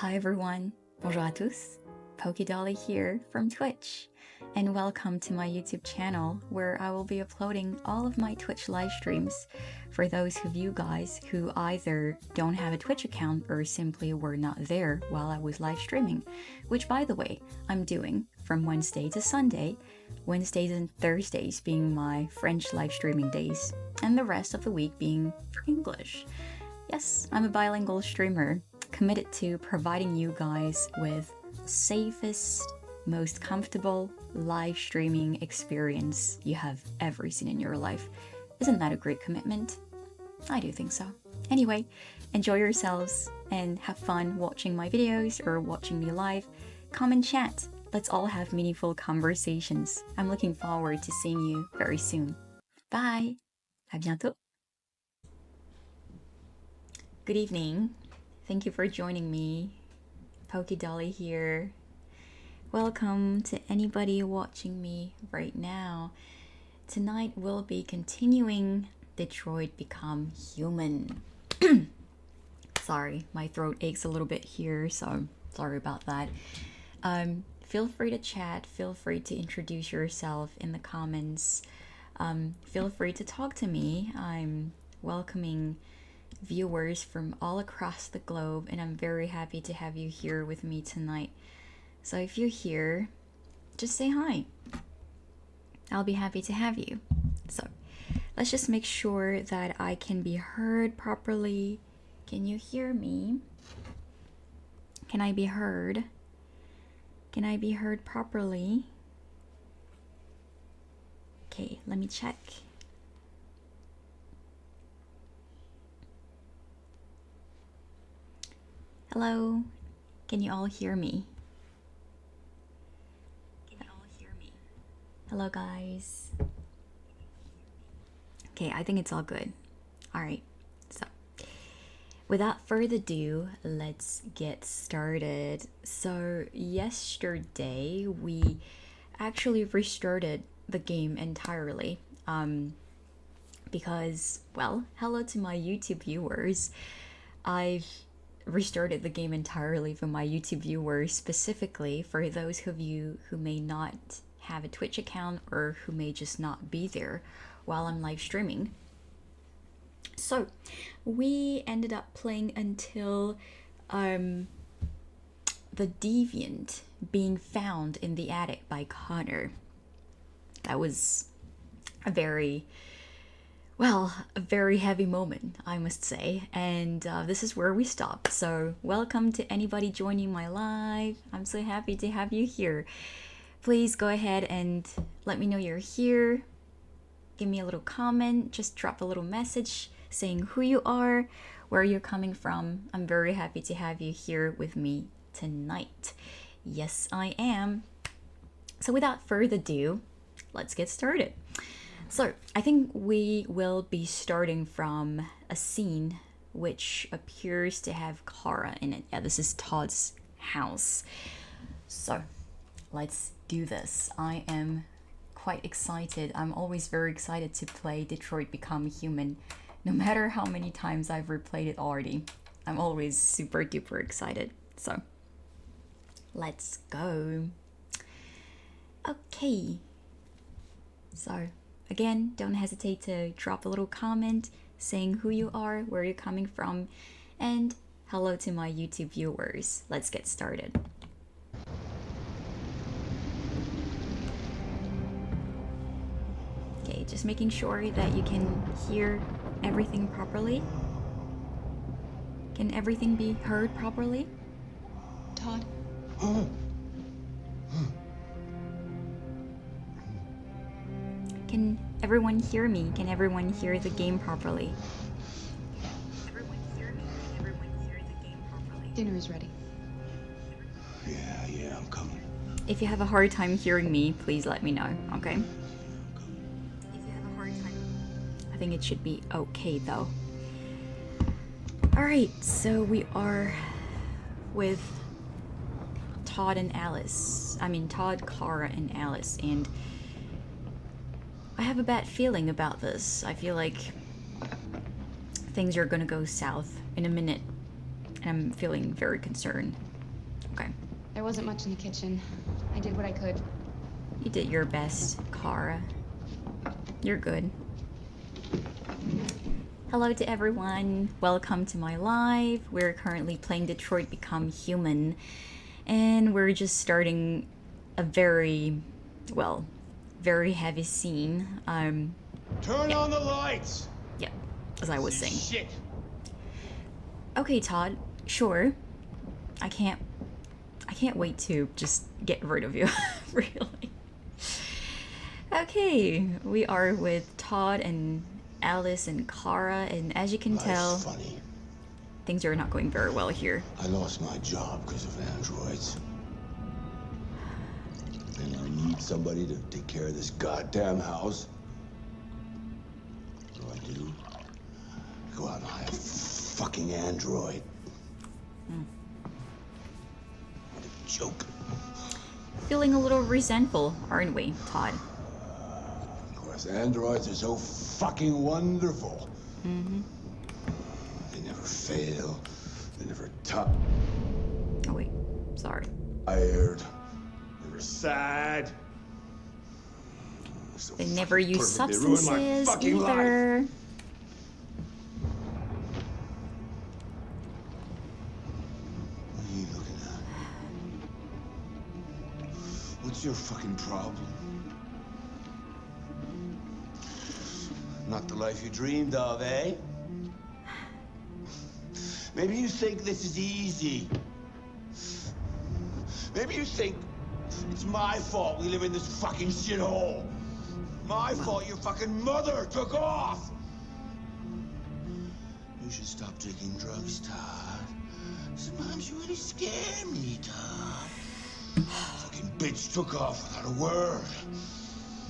Hi everyone, bonjour à tous, pokedolly here from Twitch, and welcome to my YouTube channel where I will be uploading all of my Twitch live streams for those of you guys who either don't have a Twitch account or simply were not there while I was live streaming, which by the way, I'm doing from Wednesday to Sunday, Wednesdays and Thursdays being my French live streaming days, and the rest of the week being for English. Yes, I'm a bilingual streamer, committed to providing you guys with the safest, most comfortable live streaming experience you have ever seen in your life. Isn't that a great commitment? I do think so. Anyway, enjoy yourselves and have fun watching my videos or watching me live. Come and chat. Let's all have meaningful conversations. I'm looking forward to seeing you very soon. Bye! À bientôt! Good evening. Thank you for joining me. pokedolly here. Welcome to anybody watching me right now. Tonight we'll be continuing Detroit Become Human. Sorry, my throat aches a little bit here, so sorry about that. Feel free to chat, feel free to introduce yourself in the comments. Feel free to talk to me. I'm welcoming viewers from all across the globe, and I'm very happy to have you here with me tonight. So if you're here, just say hi. I'll be happy to have you. So let's just make sure that I can be heard properly. Can you hear me? Can I be heard? Can I be heard properly? Okay, let me check. Hello, can you all hear me? Hello guys. Okay, I think it's all good. All right, so without further ado, let's get started. So yesterday we actually restarted the game entirely because, well, hello to my YouTube viewers. I've restarted the game entirely for my YouTube viewers, specifically for those of you who may not have a Twitch account or who may just not be there while I'm live streaming. So we ended up playing until the deviant being found in the attic by Connor. That was a very heavy moment, I must say, and this is where we stop. So welcome to anybody joining my live. I'm so happy to have you here. Please go ahead and let me know you're here. Give me a little comment, just drop a little message saying who you are, where you're coming from. I'm very happy to have you here with me tonight. Yes, I am. So without further ado, let's get started. So I think we will be starting from a scene which appears to have Kara in it. Yeah, this is Todd's house. So let's do this. I am quite excited. I'm always very excited to play Detroit Become Human. No matter how many times I've replayed it already, I'm always super duper excited. So let's go. Okay. So again, don't hesitate to drop a little comment saying who you are, where you're coming from, and hello to my YouTube viewers. Let's get started. Okay, just making sure that you can hear everything properly. Can everything be heard properly? Todd? Can everyone hear me? Can everyone hear the game properly? Dinner is ready. Yeah, I'm coming. If you have a hard time hearing me, please let me know, okay? I think it should be okay though. Alright, so we are with Todd and Alice. I mean Todd, Kara, and Alice, and I have a bad feeling about this. I feel like things are gonna go south in a minute, and I'm feeling very concerned. Okay. There wasn't much in the kitchen. I did what I could. You did your best, Kara. You're good. Hello to everyone. Welcome to my live. We're currently playing Detroit Become Human. And we're just starting a very heavy scene. Turn on the lights! Yeah, as I was saying. Shit! Okay, Todd. Sure. I can't wait to just get rid of you. Really. Okay, we are with Todd and Alice and Kara, and as you can tell, Funny. things are not going very well here. I lost my job because of androids. And I need somebody to take care of this goddamn house. What do? Go out and hire a fucking android. What a joke. Feeling a little resentful, aren't we, Todd? Of course, androids are so fucking wonderful. Mm-hmm. They never fail. They never Oh wait, sorry. tired. Never sad. So They never use perfect. They ruined my substances fucking life. either. What are you looking at? What's your fucking problem? Not the life you dreamed of, eh? Maybe you think this is easy. Maybe you think it's my fault we live in this fucking shithole. My fault your fucking mother took off. You should stop taking drugs, Todd. Sometimes you really scare me, Todd. Fucking bitch took off without a word.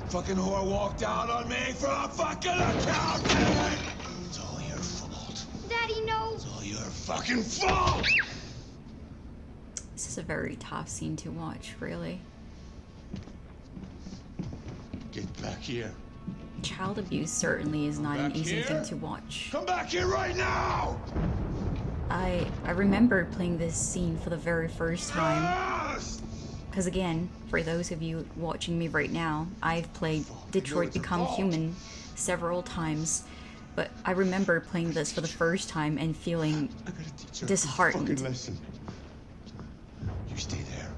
Fucking whore walked out on me for a fucking accountant. It's all your fault. Daddy, no! It's all your fucking fault. This is a very tough scene to watch, really. Get back here. Child abuse certainly is not an Back easy here? thing to watch. Come back here right now. I remember playing this scene for the very first time. Yes! Because again, for those of you watching me right now, I've played Detroit it's a Become fault. Human several times. But I remember playing this for the first time and feeling I gotta teach her disheartened. a fucking lesson. You stay there.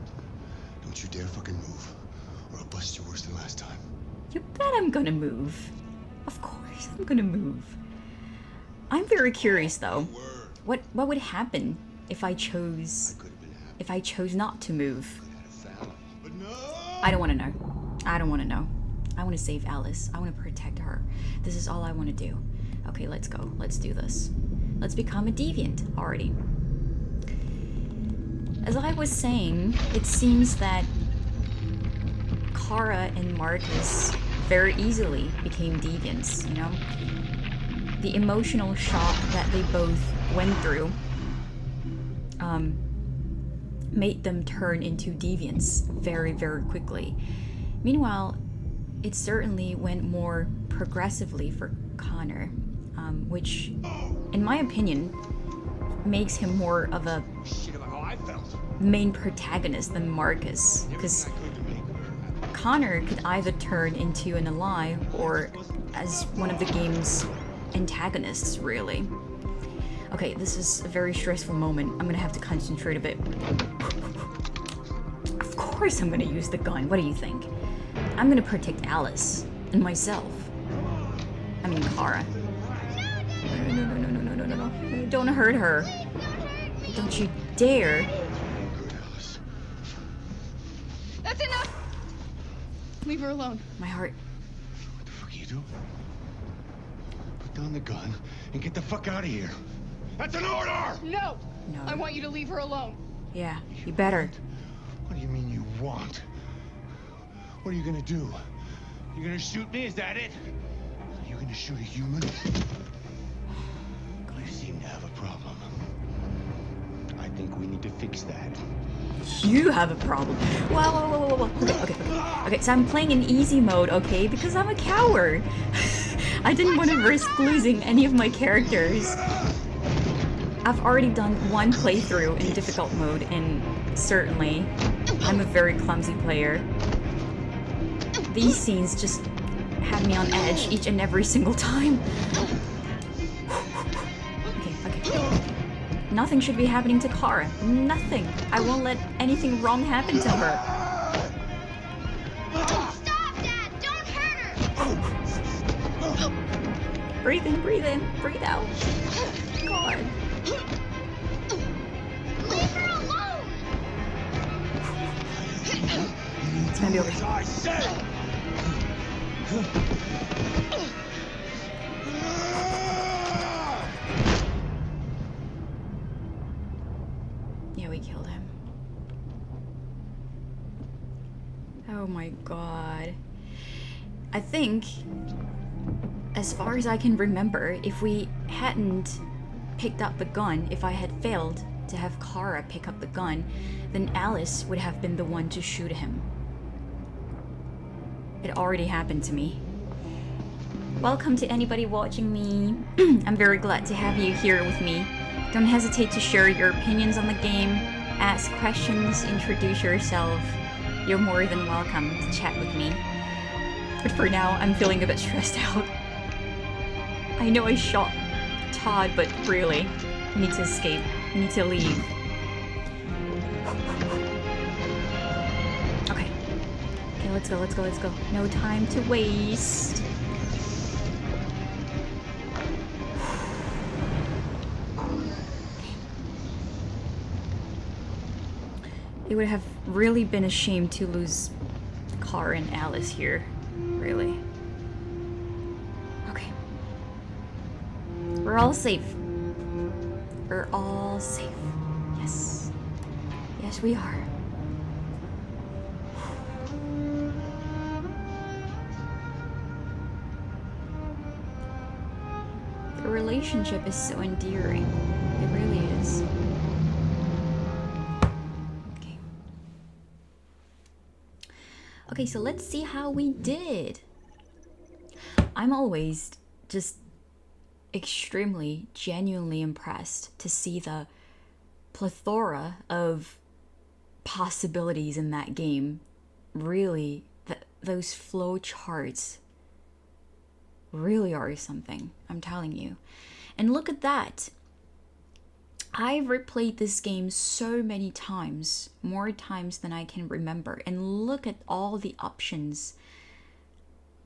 Don't you dare fucking move, or I'll bust you worse than last time. You bet I'm gonna move. Of course I'm gonna move. I'm very curious though. Word. What would happen if I chose I could have been happy. if I chose not to move? Had a family. But no. I don't want to know. I don't want to know. I want to save Alice. I want to protect her. This is all I want to do. Okay, let's go. Let's do this. Let's become a deviant already. As I was saying, it seems that Kara and Marcus very easily became deviants, you know? The emotional shock that they both went through made them turn into deviants very, very quickly. Meanwhile, it certainly went more progressively for Connor, which, in my opinion, makes him more of a Shit about how I felt. main protagonist than Marcus, because Connor could either turn into an ally or as one of the game's antagonists, really. Okay, this is a very stressful moment. I'm gonna have to concentrate a bit. Of course I'm gonna use the gun. What do you think? I'm gonna protect Alice and myself. I mean, Kara. No. Don't hurt her. Don't you dare. Good, Alice. That's enough! Leave her alone. My heart. What the fuck are you doing? Put down the gun and get the fuck out of here. That's an order! No! No. I want you to leave her alone. Yeah, you better. What do you mean you want? What are you gonna do? You gonna shoot me? Is that it? Are you gonna shoot a human? You seem to have a problem. I think we need to fix that. You have a problem. Whoa. Okay, so I'm playing in easy mode, okay? Because I'm a coward. I didn't want to risk losing any of my characters. I've already done one playthrough in difficult mode, and certainly I'm a very clumsy player. These scenes just have me on edge each and every single time. Okay. Nothing should be happening to Kara. Nothing. I won't let anything wrong happen to her. Stop, Dad! Don't hurt her! Breathe in, breathe out. God. Leave her alone! It's gonna be okay. I said. Yeah, we killed him. Oh my god. I think, as far as I can remember, if we hadn't picked up the gun, if I had failed to have Kara pick up the gun, then Alice would have been the one to shoot him. It already happened to me. Welcome to anybody watching me. I'm very glad to have you here with me. Don't hesitate to share your opinions on the game, ask questions, introduce yourself. You're more than welcome to chat with me. But for now, I'm feeling a bit stressed out. I know I shot Todd, but really, we need to escape. We need to leave. Okay, let's go. No time to waste. It would have really been a shame to lose Kara and Alice here. Really. Okay. We're all safe. We're all safe. Yes. Yes, we are. The relationship is so endearing. It really is. Okay, so let's see how we did. I'm always just extremely, genuinely impressed to see the plethora of possibilities in that game. Really, those flow charts really are something, I'm telling you. And look at that. I've replayed this game so many times, more times than I can remember, and look at all the options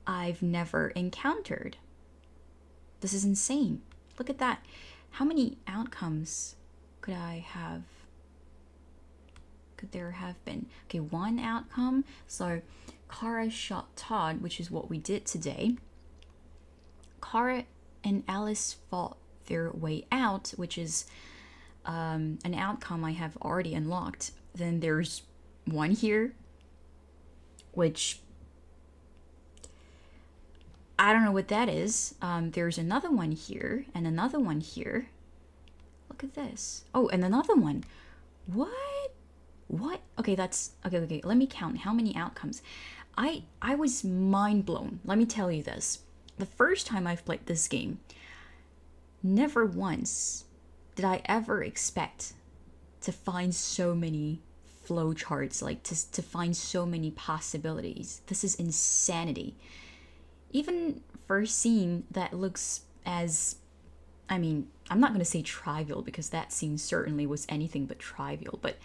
I've never encountered. This is insane. Look at that. How many outcomes could there have been? Okay, one outcome. So Kara shot Todd, which is what we did today. Kara and Alice fought their way out, which is an outcome I have already unlocked. Then there's one here, which I don't know what that is. There's another one here and another one here. Look at this. Oh, and another one. What? Okay, that's okay. Let me count how many outcomes. I was mind blown. Let me tell you this. The first time I've played this game, never once did I ever expect to find so many flow charts, like to find so many possibilities. This is insanity. Even for a scene that looks as, I mean, I'm not going to say trivial, because that scene certainly was anything but trivial, but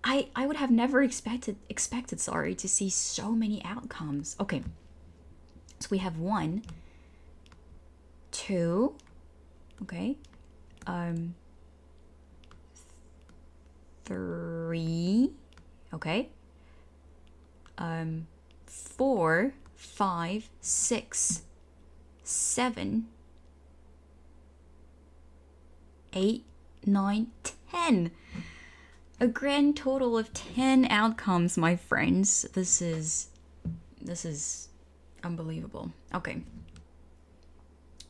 I would have never expected to see so many outcomes. Okay, so we have 1, 2, okay, 3, okay, 4, 5, 6, 7, 8, 9, 10. A grand total of 10 outcomes, my friends. This is unbelievable. Okay.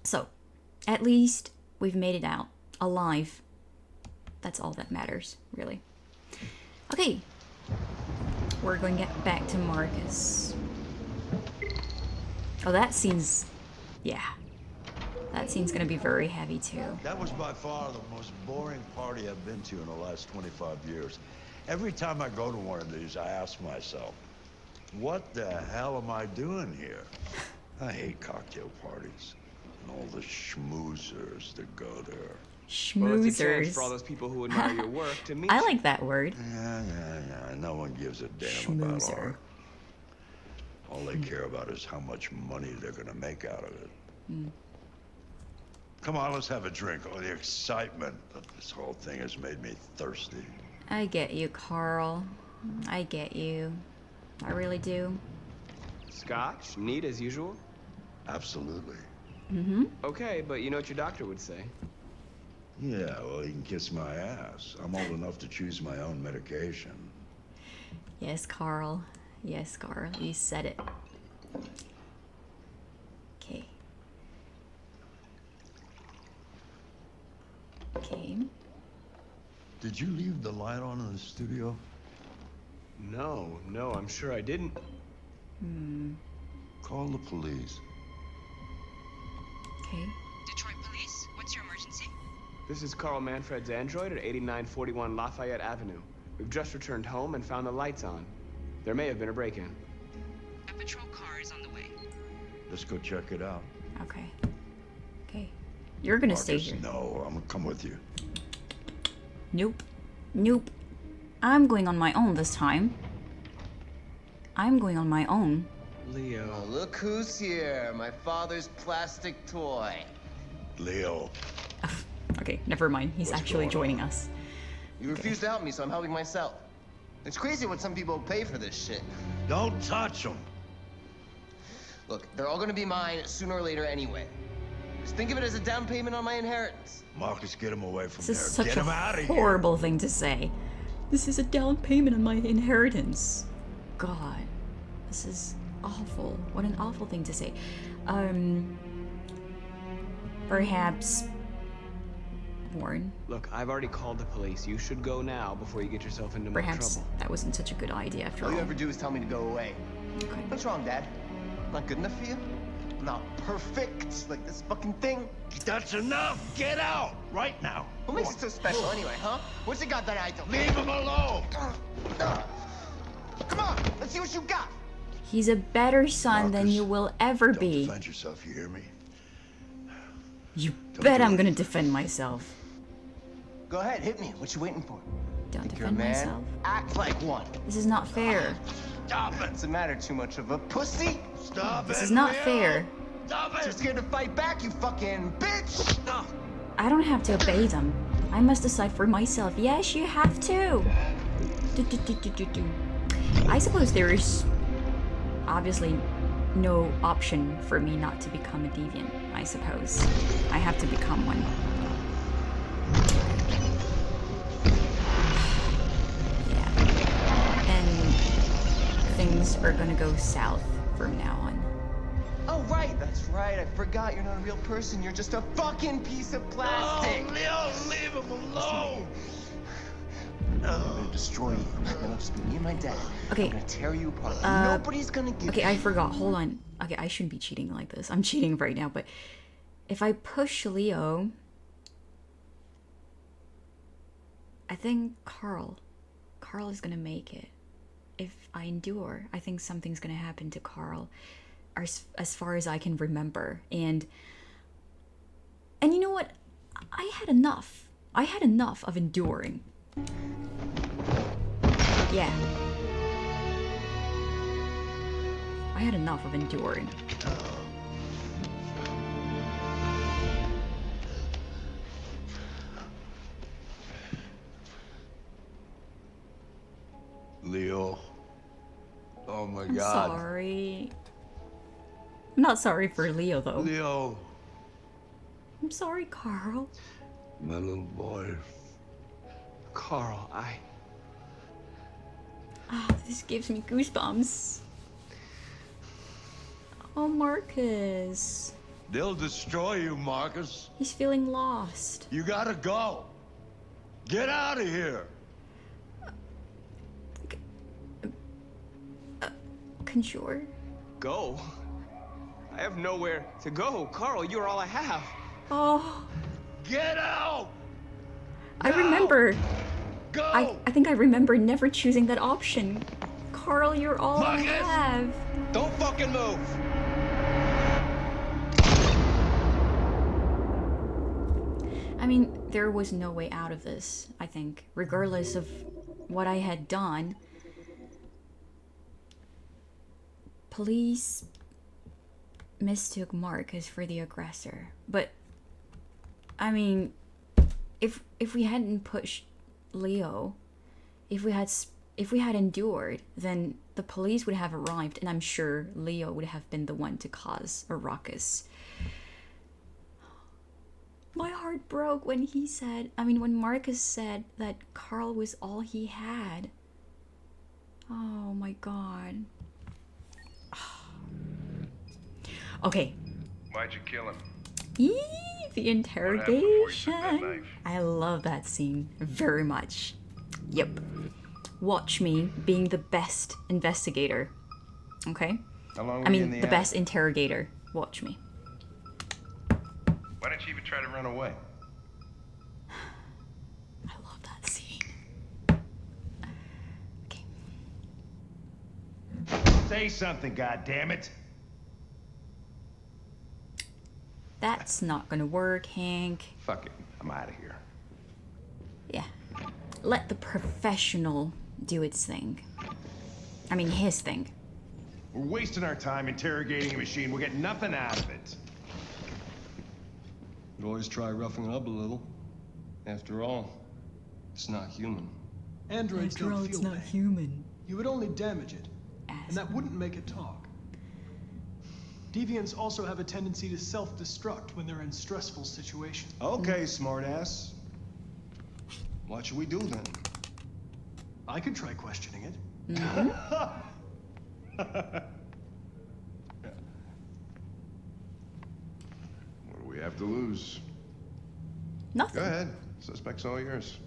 So, at least we've made it out alive. That's all that matters, really. Okay. We're going to get back to Marcus. Oh, that scene's... yeah. That scene's gonna be very heavy too. That was by far the most boring party I've been to in the last 25 years. Every time I go to one of these, I ask myself, what the hell am I doing here? I hate cocktail parties and all the schmoozers that go there. Well, it's a chance Schmoozers. for all those people who admire your work to meet I you. like that word. Yeah. No one gives a damn about Schmoozer. art. All they care about is how much money they're gonna make out of it. Come on, let's have a drink. Oh, the excitement of this whole thing has made me thirsty. I get you, Carl. I get you. I really do. Scotch, neat as usual. Absolutely. Okay, but you know what your doctor would say. Yeah, well, he can kiss my ass. I'm old enough to choose my own medication. Yes, Carl. Yes, Carl. You said it. Okay. Okay. Did you leave the light on in the studio? No, I'm sure I didn't. Call the police. Okay. Detroit Police, what's your emergency? This is Carl Manfred's android at 8941 Lafayette Avenue. We've just returned home and found the lights on. There may have been a break-in. A patrol car is on the way. Let's go check it out. Okay. Okay. You're gonna stay Marcus, here. no, I'm gonna come with you. Nope. Nope. I'm going on my own this time. I'm going on my own. Leo. Oh, look who's here, my father's plastic toy. Leo, Okay, never mind. He's What's actually going joining on? us. You refused to help me, so I'm helping myself. It's crazy what some people pay for this shit. don't touch him. Look, they're all gonna be mine sooner or later anyway. Just think of it as a down payment on my inheritance. Marcus, get him away from This is there. such Get a him out of here. horrible thing to say. This is a down payment on my inheritance. God, this is awful. What an awful thing to say. Perhaps warn. Look, I've already called the police. You should go now before you get yourself into more Perhaps trouble. that wasn't such a good idea after All all. you ever do is tell me to go away. Okay. What's wrong, Dad? I'm not good enough for you? I'm not perfect like this fucking thing? That's enough. Get out right now. What makes it so special anyway, huh? What's it got that I don't? Leave him alone. Come on, let's see what you got. He's a better son than Marcus, you will ever Don't be. defend yourself. You hear me? You Don't bet do I'm it. gonna defend myself. Go ahead, hit me. What you waiting for? Don't Think you're a defend man? myself. Act like one. This is not fair. Stop it. What's the matter? Too much of a pussy? Stop it. This is not Leo. fair. Stop You're it. scared to fight back, you fucking bitch! I don't have to obey them. I must decide for myself. Yes, you have to. Do. I suppose there is obviously no option for me not to become a deviant, I suppose. I have to become one. Yeah. And things are gonna go south from now on. Oh, right, that's right. I forgot you're not a real person. You're just a fucking piece of plastic. Oh, Leo, leave him alone. I'm gonna destroy you. It'll just be me and my dad. Okay. I'm gonna tear you apart. Nobody's gonna give Okay, I forgot. Hold on. Okay, I shouldn't be cheating like this. I'm cheating right now, but if I push Leo, I think Carl is gonna make it. If I endure, I think something's gonna happen to Carl, as far as I can remember. And you know what? I had enough. I had enough of enduring. Yeah. I had enough of enduring. Leo. Oh my I'm God. sorry. I'm not sorry for Leo though. Leo, I'm sorry, Carl. my little boy. Carl, Ah, this gives me goosebumps. Oh, Marcus. They'll destroy you, Marcus. He's feeling lost. You gotta go. Get out of here. Conjure. go. I have nowhere to go. Carl, you're all I have. Oh, Get out! I remember. Go! I think I remember never choosing that option. Carl, you're all I Marcus! have. Don't fucking move! I mean, there was no way out of this, I think, regardless of what I had done. Police mistook Marcus for the aggressor, but I mean, if we hadn't pushed Leo, if we had endured, then the police would have arrived, and I'm sure Leo would have been the one to cause a ruckus. My heart broke when when Marcus said that Carl was all he had. Oh my god. Okay. Why'd you kill him? The What happened before you took that interrogation. knife? I love that scene very much. Yep. Watch me being the best investigator. Okay? How long were I you mean, in the the attic? best interrogator. Watch me. Why didn't you even try to run away? I love that scene. Okay. Say something, goddammit! That's not gonna work, Hank. Fuck it, I'm out of here. Yeah. Let the professional do its thing. I mean, his thing. We're wasting our time interrogating a machine. We'll get nothing out of it. Could always try roughing it up a little. After all, it's not human. Androids After don't all, feel it's not pain. human. You would only damage it, and that wouldn't make it talk. Deviants also have a tendency to self-destruct when they're in stressful situations. Okay, smartass. What should we do then? I could try questioning it. What do we have to lose? Nothing. Go ahead. Suspect's all yours.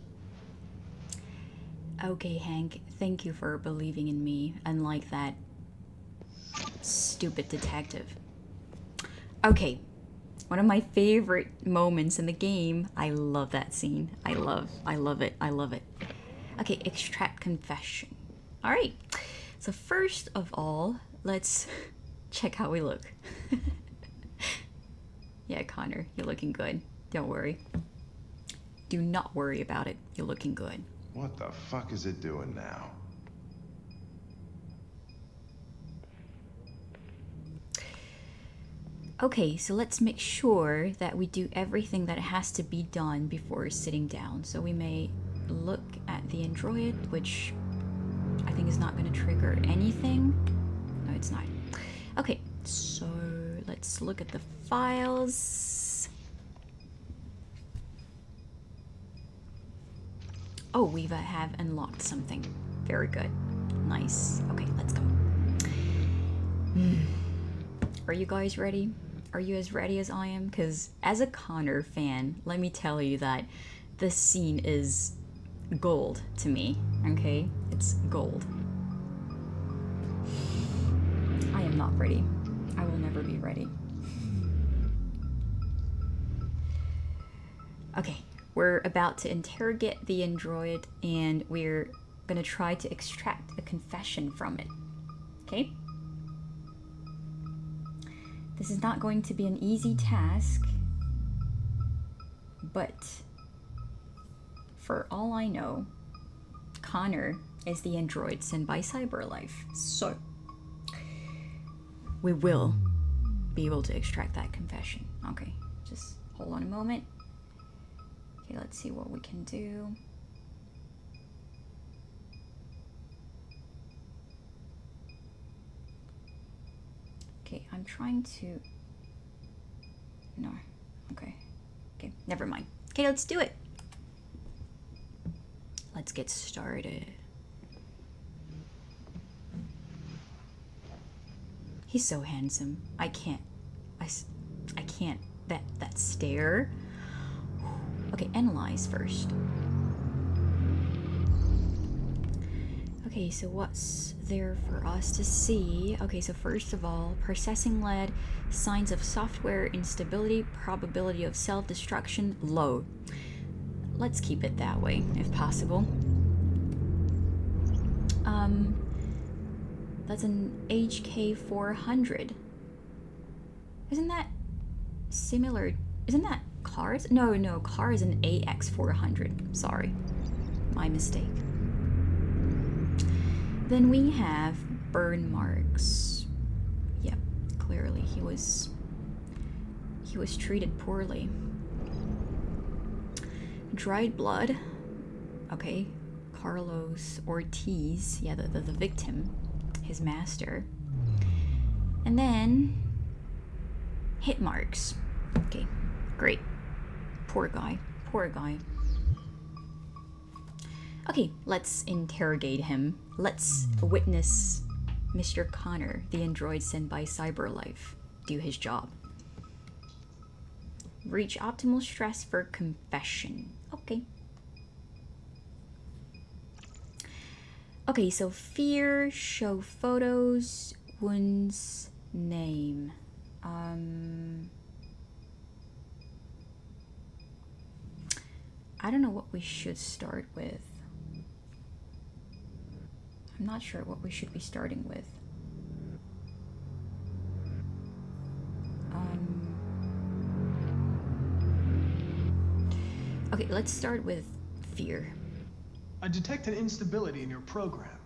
Okay, Hank. Thank you for believing in me, unlike that stupid detective. Okay. One of my favorite moments in the game. I love that scene. I love it. I love it. Okay, extract confession. All right. So first of all, let's check how we look. Yeah, Connor, you're looking good. Don't worry. Do not worry about it. You're looking good. What the fuck is it doing now? Okay, so let's make sure that we do everything that has to be done before sitting down. So we may look at the Android, which I think is not going to trigger anything. No, it's not. Okay, so let's look at the files. Oh, we have unlocked something. Very good. Nice. Okay, let's go. Are you guys ready? Are you as ready as I am? Because as a Connor fan, let me tell you that this scene is gold to me, okay? It's gold. I am not ready. I will never be ready. Okay, we're about to interrogate the android and we're gonna try to extract a confession from it, okay? This is not going to be an easy task, but for all I know, Connor is the android sent by CyberLife. So, we will be able to extract that confession. Okay, just hold on a moment. Okay, let's see what we can do. Okay, I'm trying to... No. Okay. Okay, never mind. Okay, let's do it. Let's get started. He's so handsome. I can't. I can't. That stare. Okay, analyze first. Okay, so what's there for us to see? Okay, so first of all, processing led, signs of software instability, probability of self-destruction, low. Let's keep it that way, if possible. That's an HK 400. Isn't that similar? Isn't that cars? No, car is an AX 400. Sorry, my mistake. Then we have burn marks. Yep, clearly he was treated poorly. Dried blood. Okay, Carlos Ortiz. Yeah, the victim, his master. And then hit marks. Okay, great. Poor guy. Poor guy. Okay, let's interrogate him. Let's witness Mr. Connor, the android sent by CyberLife, do his job. Reach optimal stress for confession. Okay. Okay, so fear, show photos, wounds, name. I don't know what we should start with. I'm not sure what we should be starting with. Okay, let's start with fear. I detect an instability in your program.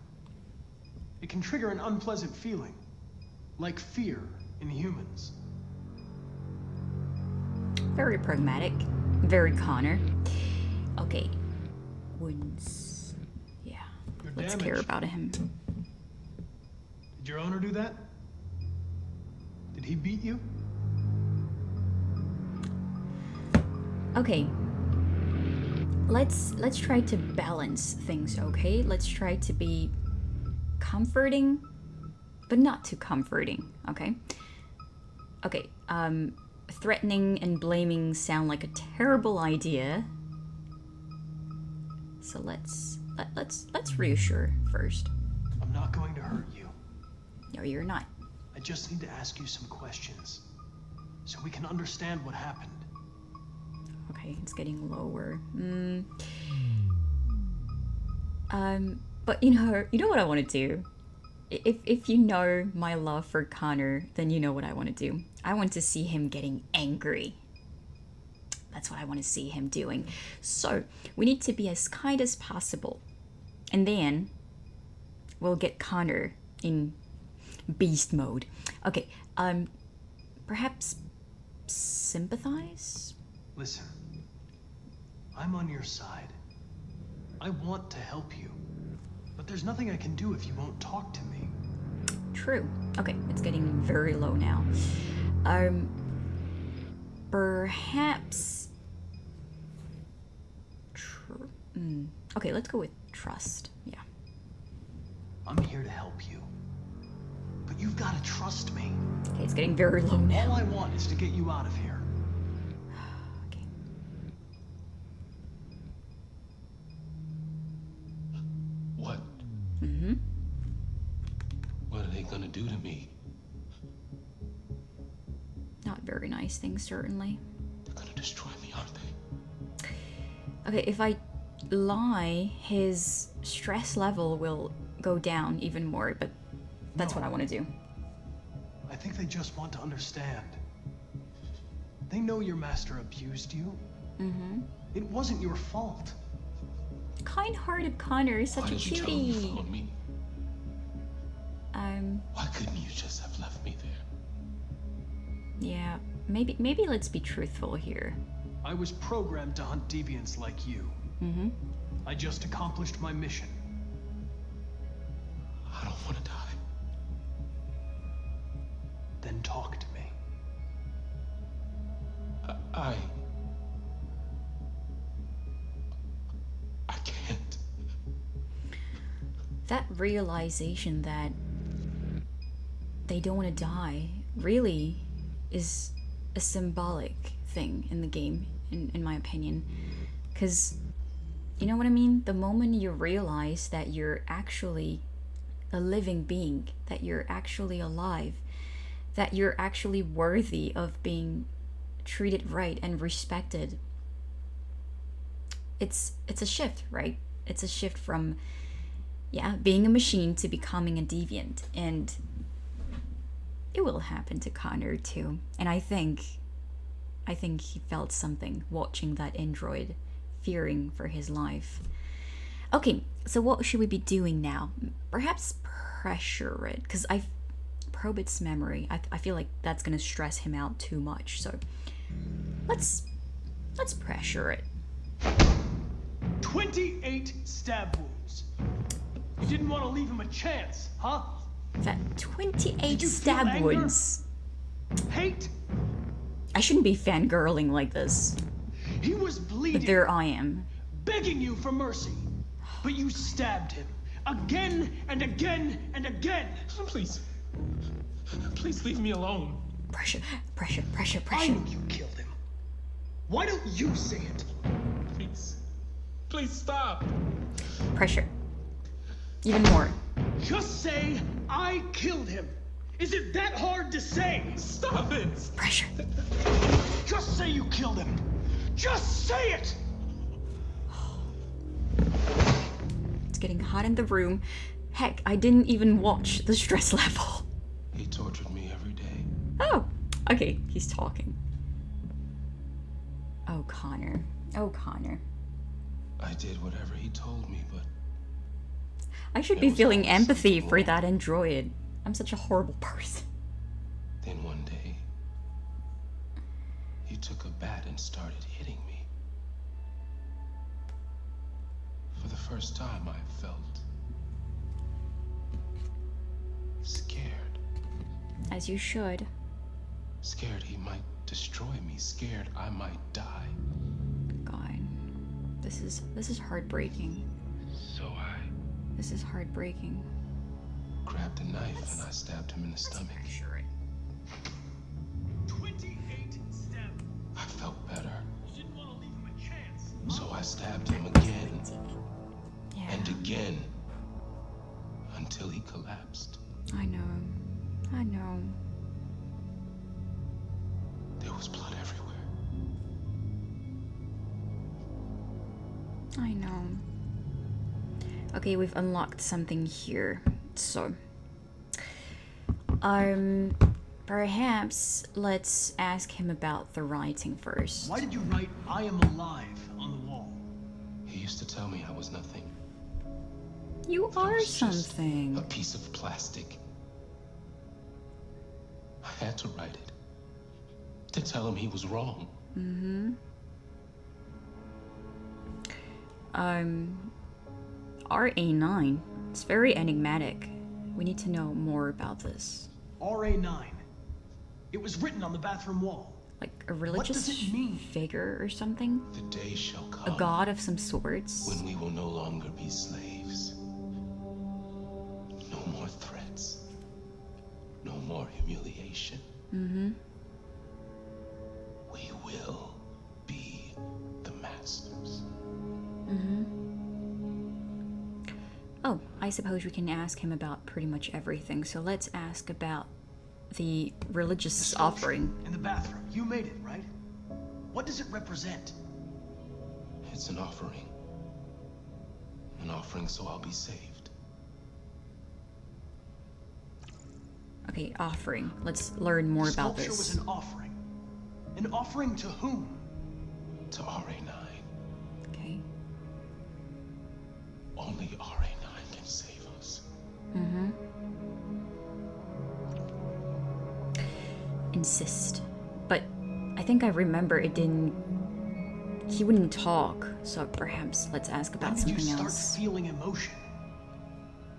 It can trigger an unpleasant feeling, like fear in humans. Very pragmatic, very Connor. Okay, wounds. Yeah, let's care about him. Did your owner do that? Did he beat you? Okay. Let's try to balance things, okay? Let's try to be comforting, but not too comforting, okay? Okay, threatening and blaming sound like a terrible idea. So let's reassure first. I'm not going to hurt you. No, you're not. I just need to ask you some questions so we can understand what happened. Okay, it's getting lower. But you know what I want to do? If you know my love for Connor, then you know what I want to do. I want to see him getting angry. That's what I want to see him doing. So, we need to be as kind as possible. And then, we'll get Connor in beast mode. Okay, perhaps sympathize? Listen, I'm on your side. I want to help you. But there's nothing I can do if you won't talk to me. True. Okay, it's getting very low now. Perhaps... Okay, let's go with trust. Yeah. I'm here to help you. But you've got to trust me. Okay, it's getting very low now. All I want is to get you out of here. Okay. What? What are they gonna do to me? Not very nice things, certainly. They're gonna destroy me, aren't they? Okay, if I lie, his stress level will go down even more, but that's what I want to do. I think they just want to understand. They know your master abused you. It wasn't your fault. Kind-hearted Connor is such Why a did you tell them you cutie. found me? Why couldn't you just have left me there? Yeah, maybe let's be truthful here. I was programmed to hunt deviants like you. I just accomplished my mission. I don't want to die. Then talk to me. I can't. That realization that they don't want to die really is a symbolic thing in the game, in my opinion. Because You know what I mean? The moment you realize that you're actually a living being, that you're actually alive, that you're actually worthy of being treated right and respected, it's a shift, right? It's a shift from being a machine to becoming a deviant. And it will happen to Connor too. And I think he felt something watching that android, fearing for his life. Okay, so what should we be doing now? Perhaps pressure it, because I probe its memory. I feel like that's gonna stress him out too much. So let's pressure it. 28 stab wounds. You didn't want to leave him a chance, huh? That 28 stab wounds. Hate? I shouldn't be fangirling like this. He was bleeding. But there I am. Begging you for mercy. But you stabbed him. Again and again and again. Please. Please leave me alone. Pressure. I know you killed him. Why don't you say it? Please stop. Pressure. Even more. Just say, I killed him. Is it that hard to say? Stop it. Pressure. Just say you killed him. Just say it. It's getting hot in the room. Heck, I didn't even watch the stress level. He tortured me every day. Oh, okay, he's talking. Oh, Connor. I did whatever he told me, but I should be feeling empathy for that android. I'm such a horrible person. then one day, he took a bat and started hitting me. For the first time, I felt scared. As you should. Scared he might destroy me. Scared I might die. God. This is heartbreaking. So This is heartbreaking. grabbed a knife and I stabbed him in the stomach. 28 stab. I felt better. You didn't want to leave him a chance. So I stabbed him again Yeah. and again until he collapsed. I know. There was blood everywhere. I know. Okay, we've unlocked something here. So, perhaps let's ask him about the writing first. Why did you write I am alive on the wall? He used to tell me I was nothing. You I are was just something. a piece of plastic. I had to write it to tell him he was wrong. RA9. It's very enigmatic. We need to know more about this. RA9. It was written on the bathroom wall. Like a religious does it mean? figure or something? The day shall come. A god of some sorts? When we will no longer be slaves. No more threats. No more humiliation. We will be the masters. Oh, I suppose we can ask him about pretty much everything. So let's ask about the religious offering. In the bathroom. You made it, right? What does it represent? It's an offering. An offering so I'll be saved. Okay, offering. Let's learn more about Sculpture this. was an offering. An offering to whom? To RA9. Okay. Only RA9 can save us. Insist. But I think I remember it didn't... He wouldn't talk, so perhaps let's ask about When did you something start else. feeling emotion?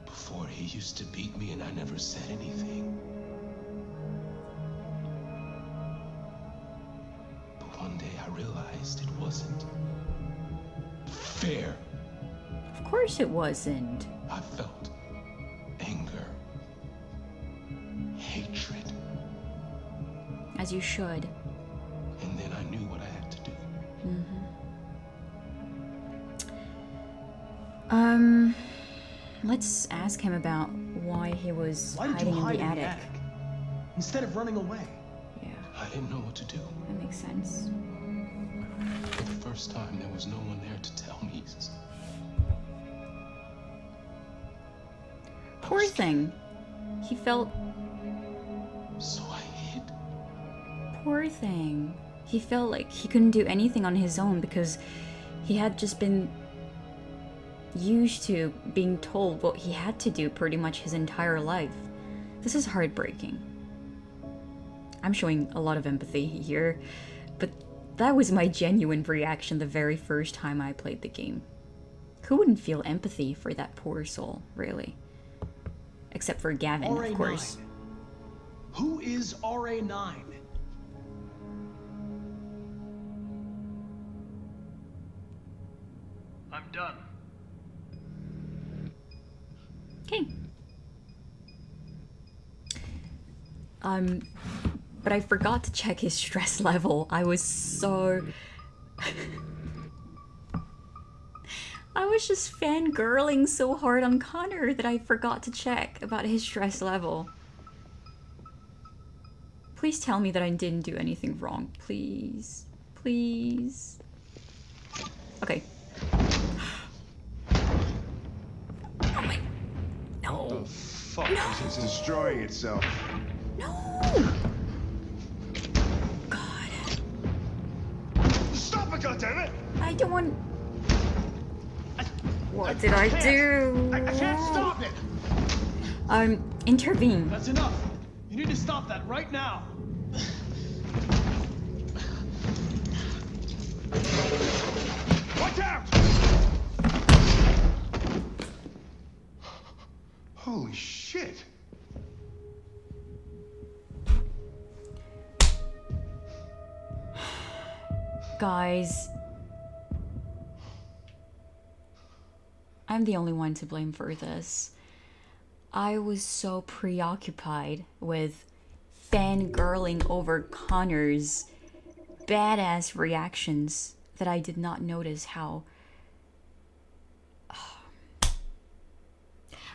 Before he used to beat me and I never said anything. But one day I realized it wasn't fair. Of course it wasn't. I felt anger, hatred, As you should. and then I knew what I had to do. Let's ask him about why he was Why did hiding you hide in the attic. Instead of running away? Yeah, I didn't know what to do. that makes sense. For the first time, there was no one there to tell me. Poor thing. He felt... So I hid. Poor thing. He felt like he couldn't do anything on his own because he had just been used to being told what he had to do pretty much his entire life. This is heartbreaking. I'm showing a lot of empathy here, but that was my genuine reaction the very first time I played the game. Who wouldn't feel empathy for that poor soul, really? Except for Gavin, of course. Who is RA9? I'm done. Okay. But I forgot to check his stress level. I was so... I was just fangirling so hard on Connor that I forgot to check about his stress level. Please tell me that I didn't do anything wrong. Please. Please. Okay. Oh my... No. The fuck? No. It's destroying itself. No! God. Stop it, goddammit! I don't want... What did I do? I can't stop it! Intervene. That's enough. You need to stop that right now. Watch out! Holy shit. Guys, I'm the only one to blame for this. I was so preoccupied with fangirling over Connor's badass reactions that I did not notice how...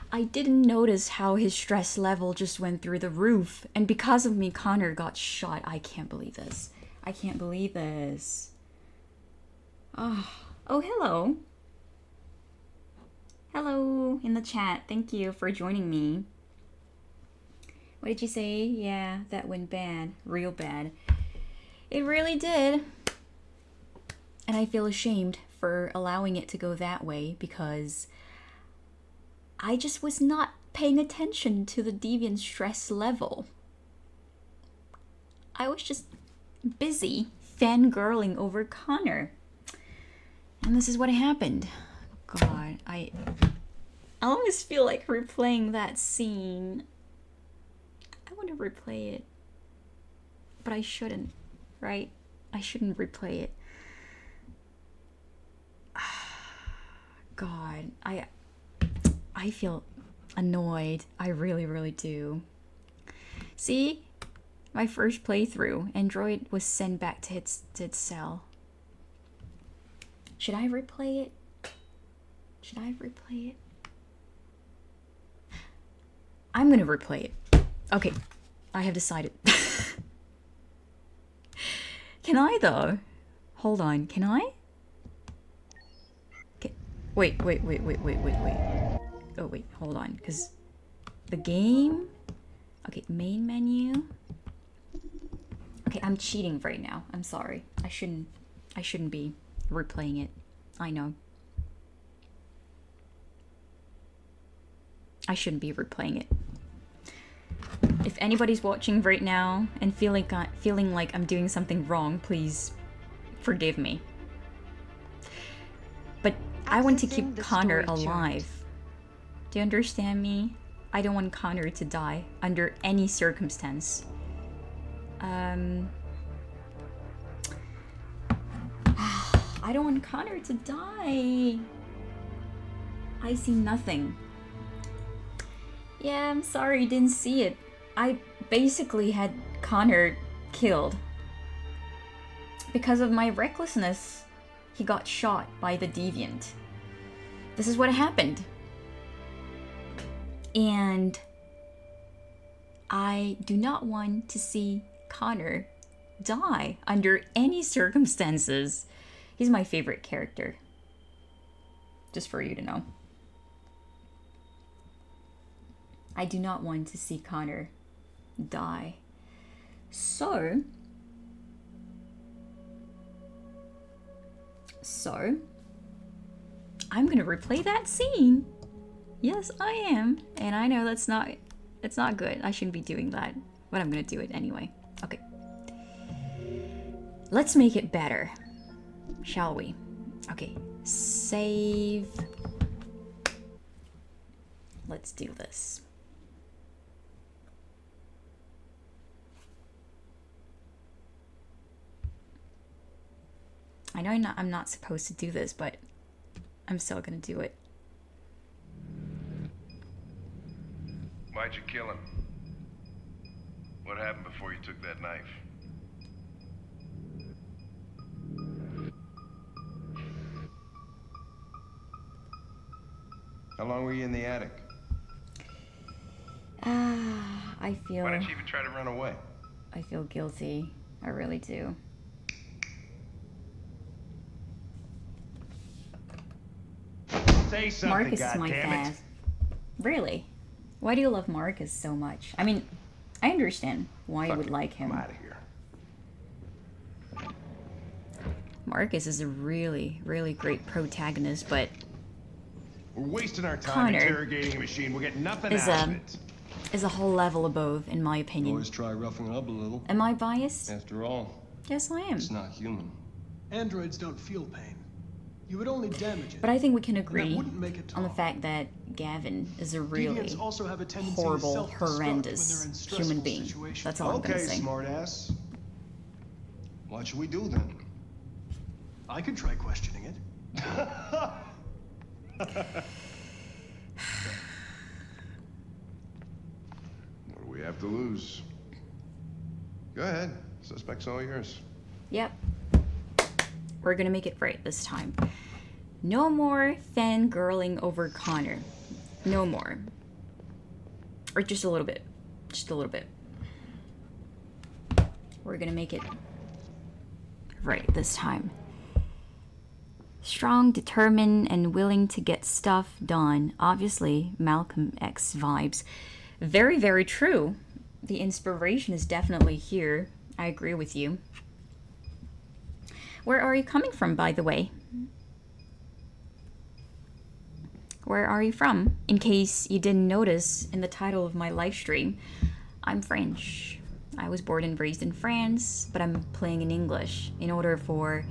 I didn't notice how his stress level just went through the roof, and because of me, Connor got shot. I can't believe this. I can't believe this. Oh, hello. Hello in the chat. Thank you for joining me. What did you say? Yeah, that went bad. Real bad. It really did. And I feel ashamed for allowing it to go that way because I just was not paying attention to the deviant stress level. I was just busy fangirling over Connor. And this is what happened. God, I almost feel like replaying that scene. I want to replay it. But I shouldn't, right? I shouldn't replay it. God, I feel annoyed. I really, really do. See? My first playthrough, Android was sent back to its cell. Should I replay it? Should I replay it? I'm gonna replay it. Okay, I have decided. Can I though? Hold on, can I? Okay. Wait. Oh wait, hold on, because the game. Okay, main menu. Okay, I'm cheating right now. I'm sorry. I shouldn't be replaying it. I know. I shouldn't be replaying it. If anybody's watching right now and feeling like I'm doing something wrong, please forgive me. But I want to keep Connor alive. Do you understand me? I don't want Connor to die under any circumstance. I don't want Connor to die. I see nothing. Yeah, I'm sorry you didn't see it. I basically had Connor killed. Because of my recklessness, he got shot by the deviant. this is what happened. And I do not want to see Connor die under any circumstances. He's my favorite character. Just for you to know. I do not want to see Connor die. So I'm gonna replay that scene. Yes, I am. And I know it's not good. I shouldn't be doing that, but I'm gonna do it anyway. Okay. Let's make it better, shall we? Okay, save. Let's do this. I know I'm not supposed to do this, but I'm still gonna do it. Why'd you kill him? What happened before you took that knife? How long were you in the attic? I feel... Why didn't you even try to run away? I feel guilty. I really do. Say something, Marcus is my fan. Really? Why do you love Marcus so much? I mean, I understand why you would like him. I'm out of here. Marcus is a really, really great protagonist, but We're wasting our time Connor interrogating a machine. We'll get nothing is out of it. a whole level above, in my opinion. Always try roughing it up a little. Am I biased? After all, Yes, I am. it's not human. Androids don't feel pain. You would only damage it. But I think we can and that agree wouldn't make it on the talk. fact that Gavin is a really Deviants also have a tendency to horrible, self-destruct when they're horrendous in stressful human being. situations. That's all I'm gonna Okay, say. smartass. What should we do then? I could try questioning it. What do we have to lose? Go ahead. Suspect's all yours. Yep. We're gonna make it right this time. No more fangirling over Connor. No more. Or just a little bit. Just a little bit. We're gonna make it right this time. Strong, determined, and willing to get stuff done. Obviously, Malcolm X vibes. Very, very true. The inspiration is definitely here. I agree with you. Where are you coming from, by the way? Where are you from? In case you didn't notice in the title of my live stream, I'm French. I was born and raised in France, but I'm playing in English in order for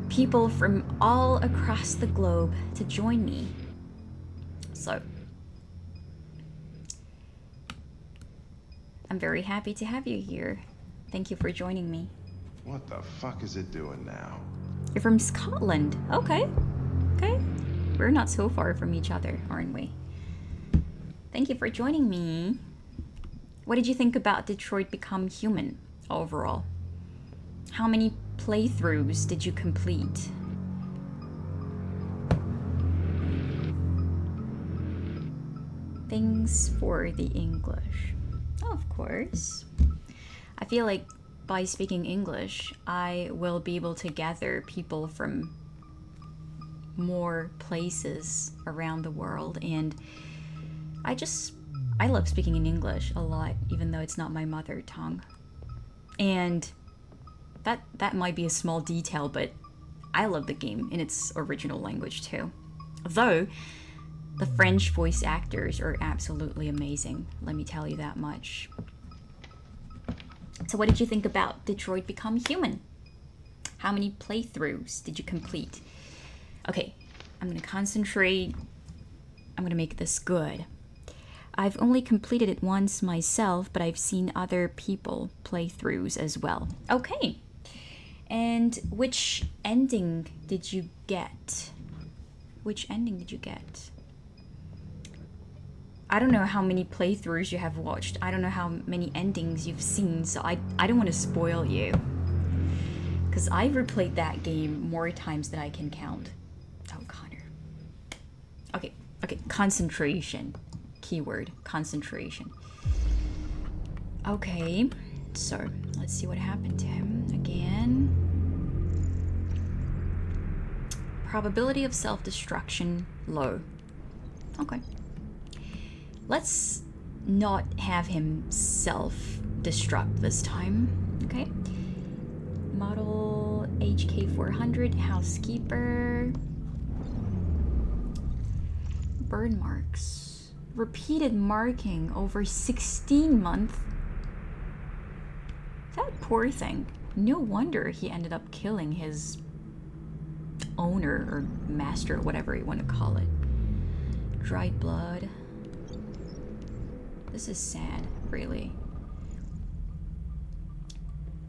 people from all across the globe to join me. So, I'm very happy to have you here. Thank you for joining me. What the fuck is it doing now? You're from Scotland. Okay. Okay. We're not so far from each other, aren't we? Thank you for joining me. What did you think about Detroit Become Human overall? How many playthroughs did you complete? Thanks for the English. Of course. I feel like by speaking English, I will be able to gather people from more places around the world, and I love speaking in English a lot, even though it's not my mother tongue. And that might be a small detail, but I love the game in its original language too. Though the French voice actors are absolutely amazing, let me tell you that much. So what did you think about Detroit Become Human? How many playthroughs did you complete? Okay, I'm gonna concentrate. I'm gonna make this good. I've only completed it once myself, but I've seen other people playthroughs as well. Okay, and which ending did you get? Which ending did you get? I don't know how many playthroughs you have watched. I don't know how many endings you've seen, so I don't want to spoil you. Because I've replayed that game more times than I can count. Oh, Connor. Okay, okay, concentration. Keyword, concentration. Okay, so let's see what happened to him again. Probability of self-destruction, low. Okay. Let's not have him self-destruct this time, okay? Model HK400, housekeeper. Burn marks. Repeated marking over 16 months. That poor thing. No wonder he ended up killing his owner or master, whatever you want to call it. Dried blood. This is sad, really.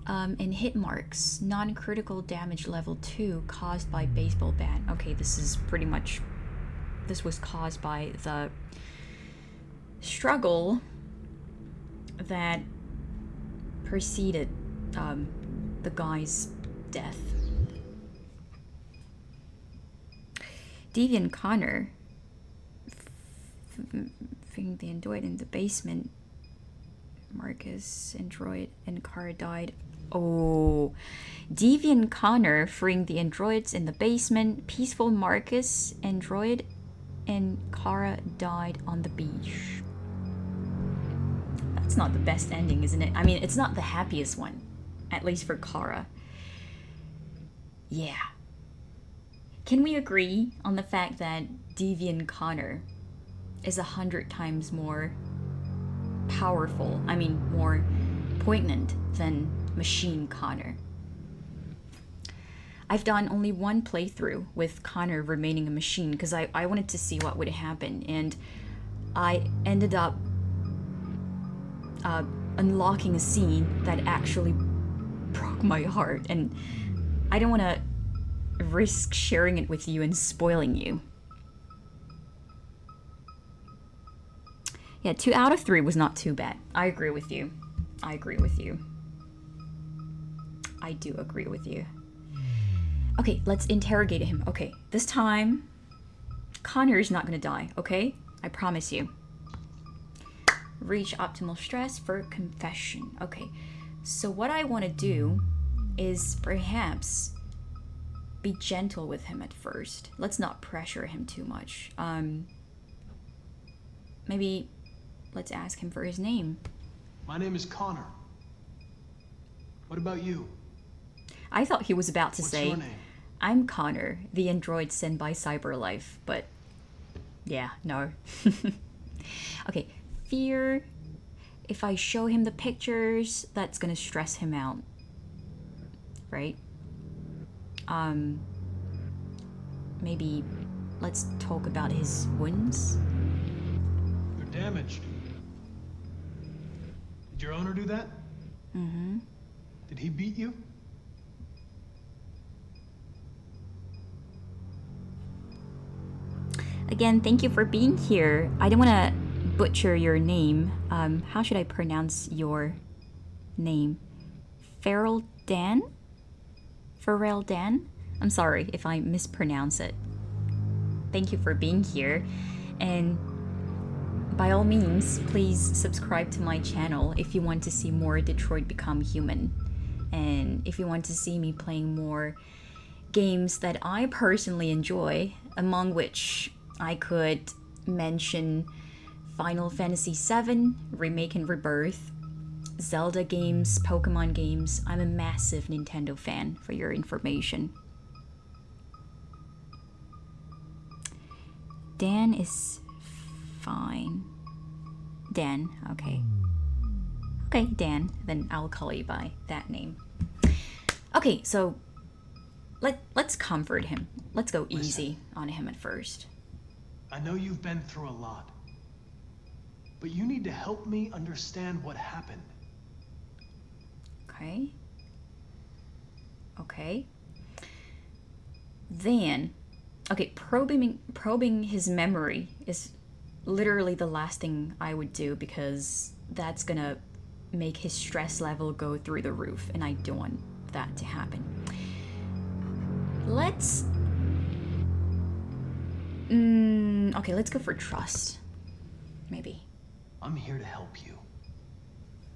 And hit marks. Non-critical damage level 2 caused by baseball bat. Okay, this is pretty much... This was caused by the struggle that preceded the guy's death. Deviant Connor. Freeing the android in the basement. Marcus, android, and Kara died. Oh. Deviant Connor freeing the androids in the basement. Peaceful Marcus, android, and Kara died on the beach. That's not the best ending, isn't it? I mean, it's not the happiest one. At least for Kara. Yeah. Can we agree on the fact that Deviant Connor is 100 times more powerful, I mean more poignant than Machine Connor? I've done only one playthrough with Connor remaining a machine because I wanted to see what would happen, and I ended up unlocking a scene that actually broke my heart, and I don't want to risk sharing it with you and spoiling you. Yeah, 2 out of 3 was not too bad. I agree with you. I agree with you. I do agree with you. Okay, let's interrogate him. Okay, this time, Connor's not gonna die, okay? I promise you. Reach optimal stress for confession. Okay, so what I want to do is perhaps be gentle with him at first. Let's not pressure him too much. Maybe let's ask him for his name. My name is Connor. What about you? I thought he was about to What's say, your name? I'm Connor, the android sent by Cyberlife, but yeah, no. Okay, fear. If I show him the pictures, that's gonna stress him out, right? Maybe let's talk about his wounds. You're damaged. Did your owner do that? Mm-hmm. Did he beat you? Again, thank you for being here. I don't want to butcher your name. How should I pronounce your name? Farrell Dan? Farrell Dan? I'm sorry if I mispronounce it. Thank you for being here. And by all means, please subscribe to my channel if you want to see more Detroit Become Human. And if you want to see me playing more games that I personally enjoy, among which I could mention Final Fantasy VII, Remake and Rebirth, Zelda games, Pokemon games. I'm a massive Nintendo fan, for your information. Dan is fine. Dan, okay. Okay, Dan, then I'll call you by that name. Okay, so let's comfort him. Let's go easy on him at first. I know you've been through a lot, but you need to help me understand what happened. Okay. Okay. Then, okay, probing his memory is literally the last thing I would do, because that's gonna make his stress level go through the roof, and I don't want that to happen. Let's Okay, let's go for trust. Maybe. I'm here to help you.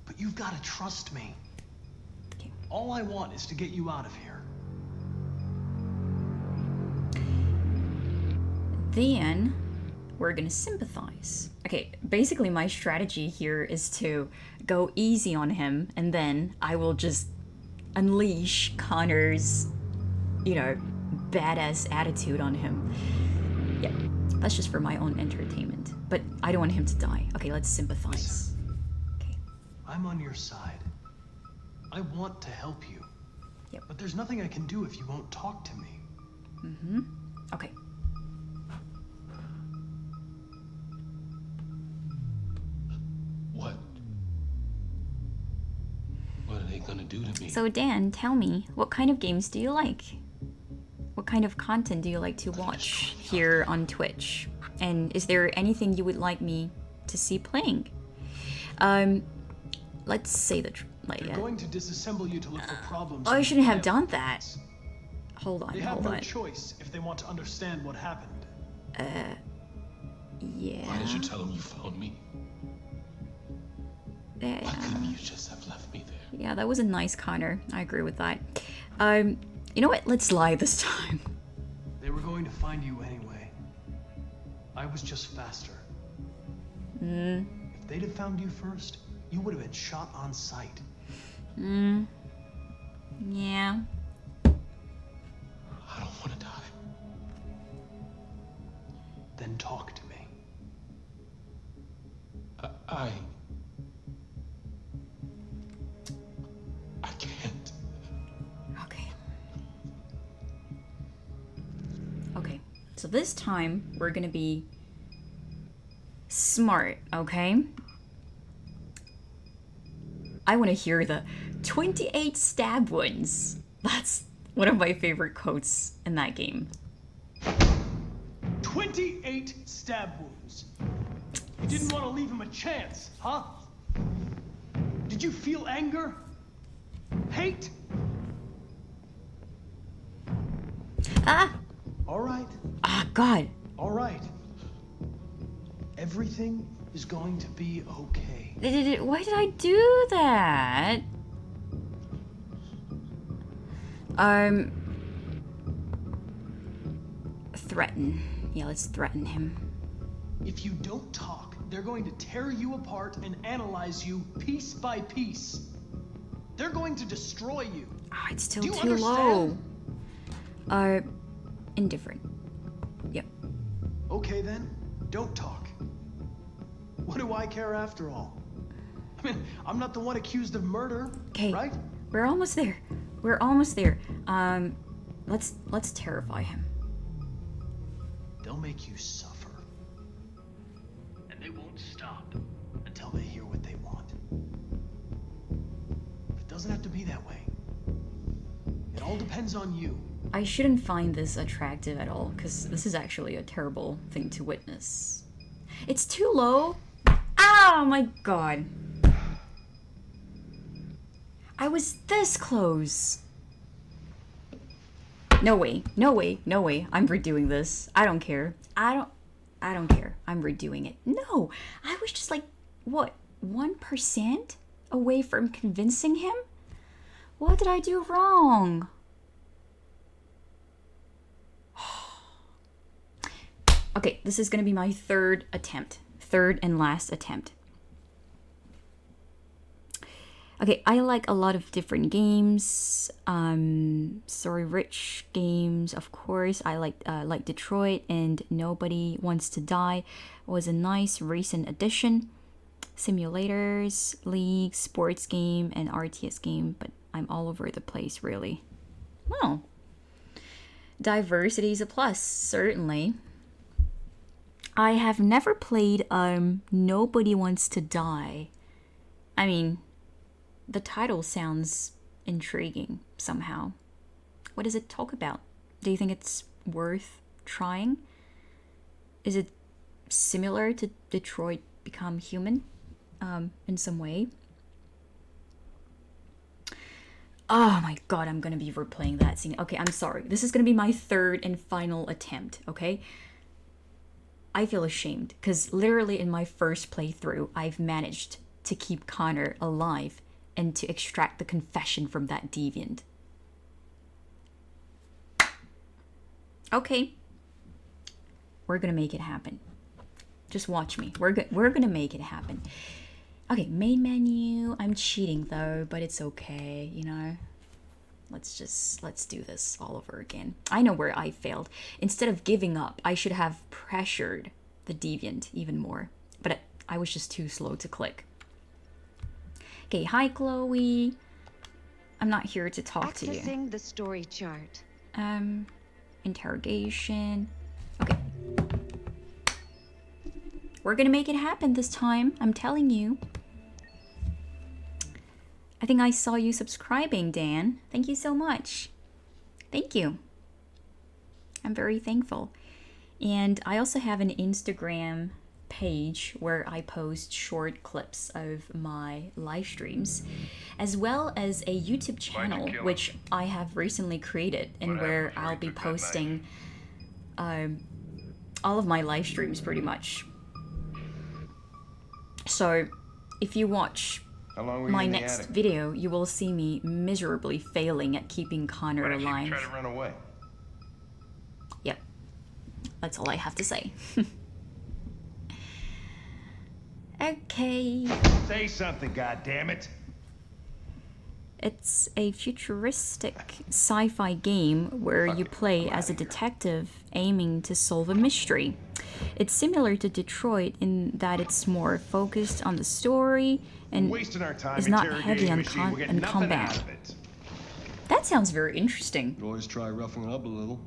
But you've got to trust me. Okay. All I want is to get you out of here. Then we're gonna sympathize. Okay, basically my strategy here is to go easy on him, and then I will just unleash Connor's, you know, badass attitude on him. Yeah, that's just for my own entertainment. But I don't want him to die. Okay, let's sympathize. Okay. I'm on your side. I want to help you. Yep. But there's nothing I can do if you won't talk to me. Okay. What? What are they gonna do to me? So Dan, tell me, what kind of games do you like? What kind of content do you like to watch here on Twitch? And is there anything you would like me to see playing? Let's say the They're going to disassemble you to look for problems. Oh, I shouldn't have done that. Hold on, They have hold no on. choice if they want to understand what happened. Yeah. Why did you tell them you found me? Why couldn't you just have left me there? Yeah, that was a nice Connor. I agree with that. You know what? Let's lie this time. They were going to find you anyway. I was just faster. If they'd have found you first, you would have been shot on sight. Yeah. I don't want to die. Then talk to me. I can't. Okay, so this time we're gonna be smart, okay? I want to hear the 28 stab wounds. That's one of my favorite quotes in that game. 28 stab wounds. You didn't want to leave him a chance, huh? Did you feel anger? Hate? Ah! All right. Ah, God. All right. Everything is going to be okay. Why did I do that? Threaten. Yeah, let's threaten him. If you don't talk, they're going to tear you apart and analyze you piece by piece. They're going to destroy you. Ah, it's still Do you too low. Indifferent. Yep. Okay then, don't talk. What do I care after all? I mean, I'm not the one accused of murder, Okay. right? We're almost there. We're almost there. Let's terrify him. They'll make you suffer. And they won't stop until they hear what they want. But it doesn't have to be that way. It all depends on you. I shouldn't find this attractive at all, because this is actually a terrible thing to witness. It's too low. Oh my god. I was this close. No way, no way, no way. I'm redoing this. I don't care. I don't care. I'm redoing it. No, I was just like, what, 1% away from convincing him? What did I do wrong? Okay, this is gonna be my third and last attempt. Okay, I like a lot of different games. Story rich games, of course. I like Detroit and Nobody Wants to Die was a nice recent addition. Simulators, League, sports game, and RTS game, but I'm all over the place, really. Well, diversity is a plus, certainly. I have never played Nobody Wants to Die. I mean, the title sounds intriguing somehow. What does it talk about? Do you think it's worth trying? Is it similar to Detroit Become Human in some way? Oh my god, I'm gonna be replaying that scene. Okay, I'm sorry. This is gonna be my third and final attempt, okay? I feel ashamed because literally in my first playthrough, I've managed to keep Connor alive and to extract the confession from that deviant. Okay. We're gonna make it happen. Just watch me. We're gonna make it happen. Okay, main menu. I'm cheating though, but it's okay, you know. Let's do this all over again. I know where I failed. Instead of giving up, I should have pressured the deviant even more. But I was just too slow to click. Okay, hi Chloe. I'm not here to talk to you. Accessing the story chart. Interrogation. Okay. We're gonna make it happen this time, I'm telling you. I think I saw you subscribing, Dan. Thank you so much. Thank you. I'm very thankful. And I also have an Instagram page where I post short clips of my live streams, as well as a YouTube channel, which I have recently created, and where I'll be posting all of my live streams pretty much. So if you watch my next video, you will see me miserably failing at keeping Connor alive. Try to run away. Yep. That's all I have to say. Okay. Say something, goddammit. It's a futuristic sci-fi game where you play as a detective aiming to solve a mystery. It's similar to Detroit in that it's more focused on the story and is not heavy on combat. That sounds very interesting. You always try roughing it up a little.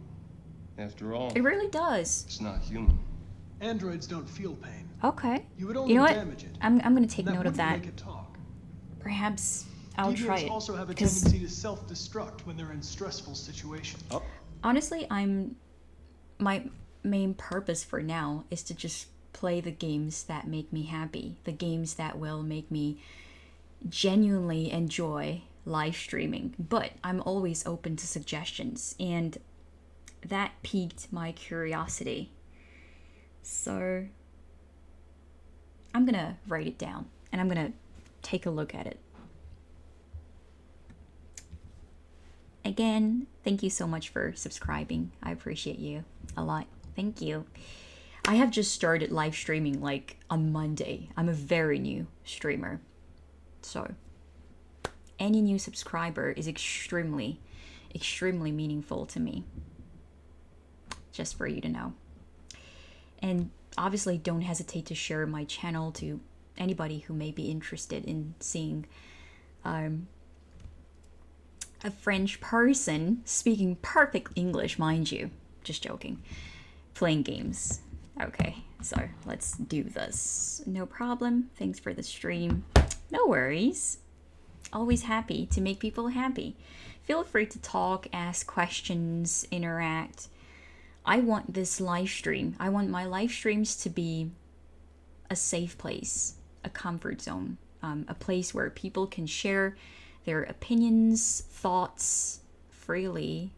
After all, it really does. It's not human. Androids don't feel pain. Okay. You would only know what? damage it. I'm gonna take note of that. Make it talk. Perhaps I'll try it. Also have a tendency to self-destruct when they're in stressful situations. Oh. Honestly, my main purpose for now is to just play the games that make me happy, the games that will make me genuinely enjoy live streaming. But I'm always open to suggestions, and that piqued my curiosity. So I'm gonna write it down and I'm gonna take a look at it. Again, thank you so much for subscribing. I appreciate you a lot. Thank you. I have just started live streaming like on Monday. I'm a very new streamer. So any new subscriber is extremely, extremely meaningful to me. Just for you to know. And obviously don't hesitate to share my channel to anybody who may be interested in seeing a French person speaking perfect English, mind you. Just joking. Playing games. Okay, so let's do this. No problem. Thanks for the stream. No worries. Always happy to make people happy. Feel free to talk, ask questions, interact. I want this live stream. I want my live streams to be a safe place, a comfort zone, a place where people can share their opinions, thoughts freely,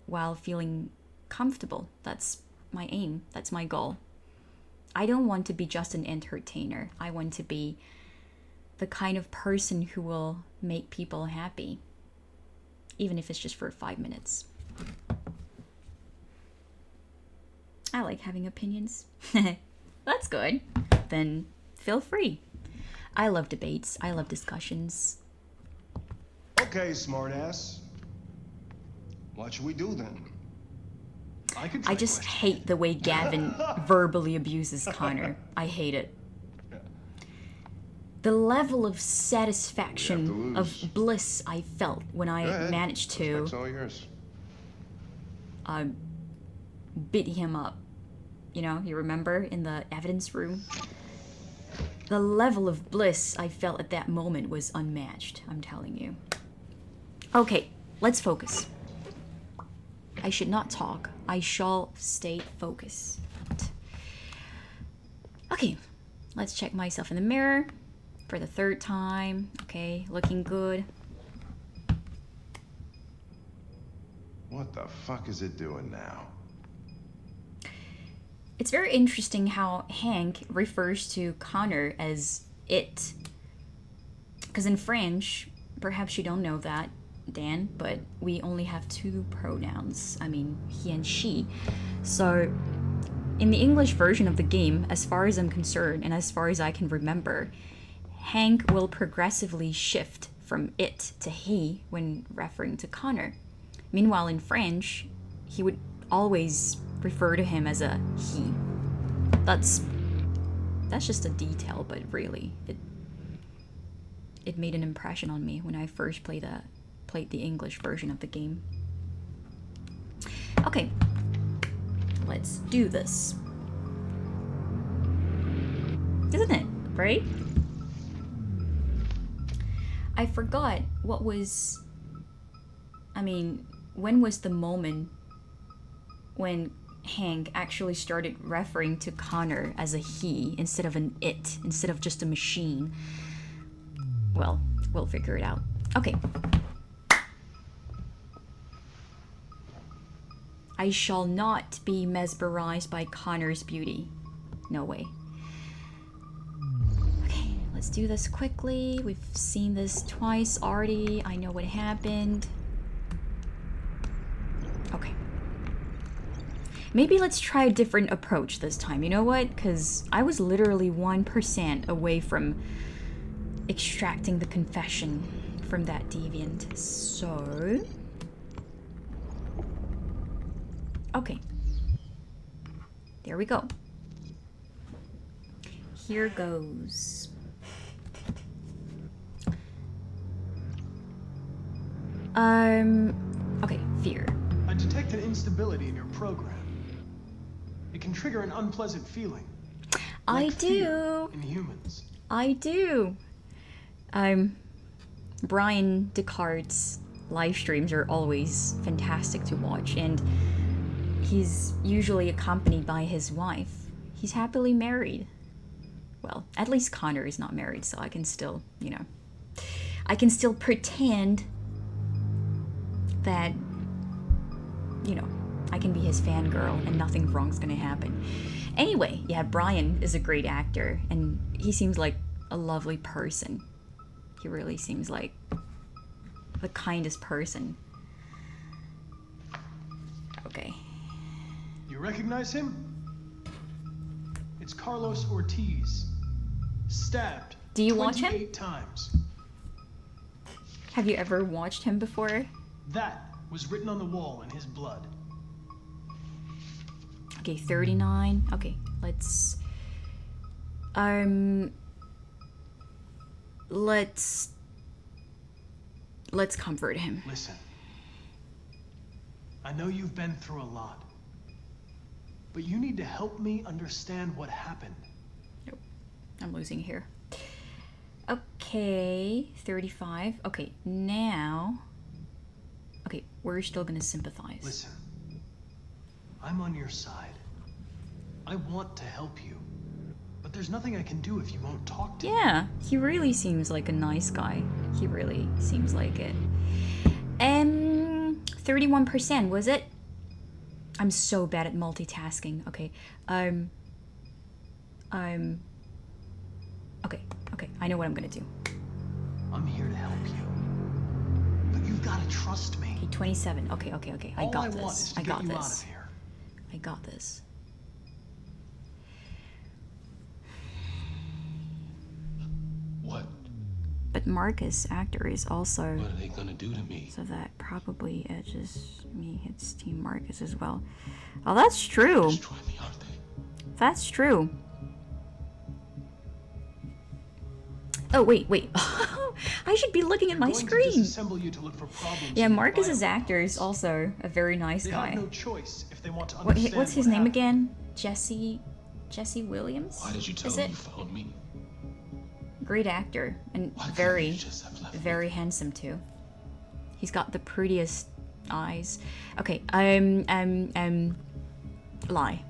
while feeling comfortable. That's my aim. That's my goal. I don't want to be just an entertainer. I want to be the kind of person who will make people happy, even if it's just for 5 minutes. I like having opinions. That's good. Then feel free. I love debates. I love discussions. Okay, smartass. What should we do then? I just hate the way Gavin verbally abuses Connor. I hate it. The level of satisfaction, of bliss I felt when I managed to beat him up. You know, you remember in the evidence room? The level of bliss I felt at that moment was unmatched, I'm telling you. Okay, let's focus. I should not talk. I shall stay focused. Okay, let's check myself in the mirror for the 3rd time. Okay, looking good. What the fuck is it doing now? It's very interesting how Hank refers to Connor as it. Because in French, perhaps you don't know that, Dan, but we only have two pronouns. I mean, he and she. So, in the English version of the game, as far as I'm concerned, and as far as I can remember, Hank will progressively shift from it to he when referring to Connor. Meanwhile, in French, he would always refer to him as a he. That's just a detail, but really, it made an impression on me when I first played the English version of the game. Okay, let's do this. Isn't it, right? I forgot when was the moment when Hank actually started referring to Connor as a he instead of an it, instead of just a machine. Well, we'll figure it out. Okay. I shall not be mesmerized by Connor's beauty. No way. Okay, let's do this quickly. We've seen this twice already. I know what happened. Okay. Maybe let's try a different approach this time. You know what? Because I was literally 1% away from extracting the confession from that deviant. So... okay. There we go. Here goes. Okay, fear. I detect an instability in your program. It can trigger an unpleasant feeling. I like do. fear in humans. I do. Brian Descartes' live streams are always fantastic to watch, and he's usually accompanied by his wife. He's happily married. Well, at least Connor is not married, so I can still, I can still pretend that, I can be his fangirl and nothing wrong's gonna happen. Anyway, yeah, Brian is a great actor, and he seems like a lovely person. He really seems like the kindest person. Okay. You recognize him? It's Carlos Ortiz. Stabbed. Do you watch him? 28 times. Have you ever watched him before? That was written on the wall in his blood. Okay, 39. Okay, let's comfort him. Listen. I know you've been through a lot. But you need to help me understand what happened. Nope. I'm losing here. Okay, 35. Okay, now... okay, we're still gonna sympathize. Listen. I'm on your side. I want to help you. But there's nothing I can do if you won't talk to me. Yeah, he really seems like a nice guy. He really seems like it. 31%, was it? I'm so bad at multitasking. Okay. Okay, I know what I'm gonna do. I'm here to help you. But you've got to trust me. Okay, 27. Okay. I got this. All I want is to get you out of here. I got this. What? But Marcus, actor, is also... what are they gonna do to me? So that probably edges me. It's Team Marcus as well. Oh, that's true. Destroy me, aren't they? That's true. Oh, wait. I should be looking at my screen. Yeah, Marcus's actor is also a very nice guy. They have no choice if they want to understand what's his name again? Jesse Williams? Why did you tell me you found me? Great actor, and very handsome too. He's got the prettiest eyes. Okay, lie.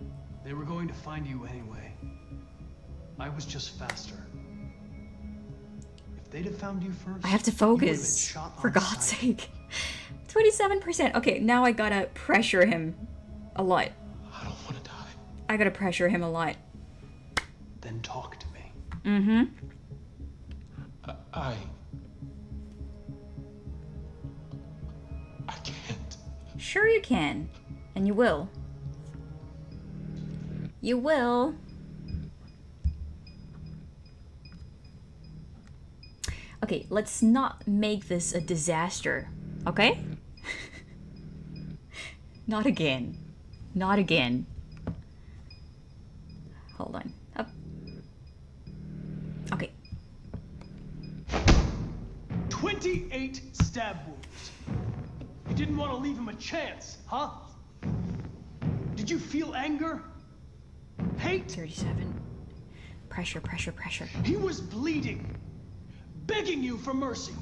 They were going to find you anyway. I was just faster. If they'd have found you first, I have to focus. For God's sake. 27%. Okay, now I gotta pressure him a lot. I don't want to die. I gotta pressure him a lot. Then talk to me. Mm-hmm. I can't. Sure you can. And you will. You will. Okay, let's not make this a disaster, okay? Not again. Not again. Hold on. Up. Okay. 28 stab wounds. You didn't want to leave him a chance, huh? Did you feel anger? Hate? 37. Pressure, pressure, pressure. He was bleeding, begging you for mercy,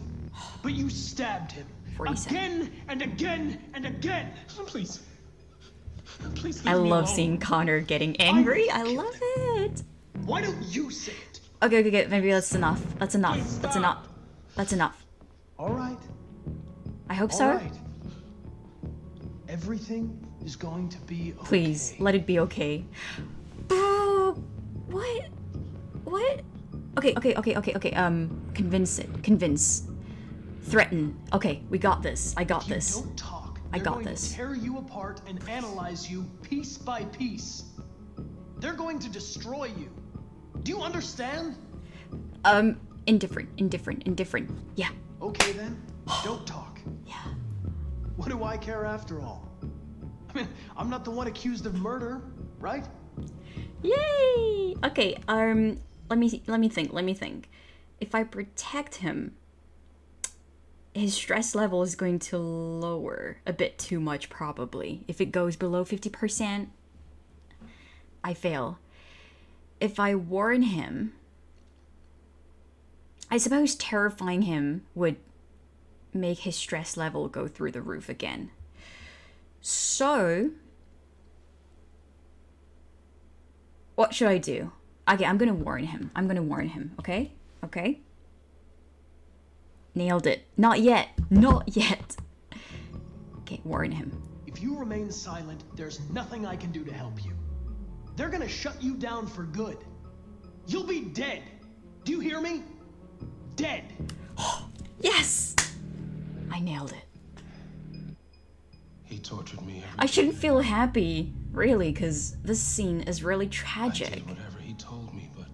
but you stabbed him 47. again and again and again. Please. Please I leave me love alone. seeing Connor getting angry. I love it. Why don't you say it? Okay, okay, okay. Maybe that's enough. That's enough. Please That's stop. enough. That's enough. All right. I hope All so. right. Everything is going to be okay. Please, let it be okay. Bro, what? What? Okay, okay, okay, okay, okay. Convince it. Convince. Threaten. Okay, we got this. I got If you this. don't talk, I they're got going this. to tear you apart and analyze you piece by piece. They're going to destroy you. Do you understand? Indifferent, indifferent, indifferent. Yeah. Okay then, don't talk. Yeah. What do I care after all? I mean, I'm not the one accused of murder, right? Yay! Okay, let me think. If I protect him, his stress level is going to lower a bit too much probably. If it goes below 50%, I fail. If I warn him, I suppose terrifying him would make his stress level go through the roof again. So, what should I do? Okay, I'm gonna warn him. Okay? Okay? Nailed it. Not yet. Not yet. Okay, warn him. If you remain silent, there's nothing I can do to help you. They're gonna shut you down for good. You'll be dead. Do you hear me? Dead. Yes! I nailed it. He tortured me every I shouldn't feel happy, really, because this scene is really I tragic. did whatever he told me, but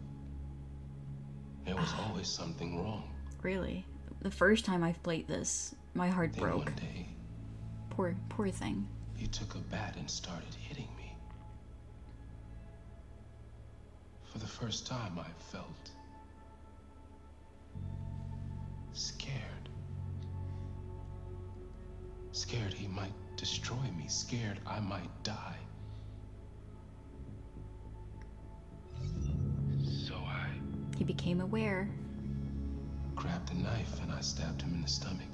there was always something wrong. Really. The first time I've played this, my heart Then broke. one day, Poor thing. he took a bat and started hitting me. For the first time, I felt scared. Scared he might destroy me. Scared I might die. So I He became aware. grabbed a knife and I stabbed him in the stomach.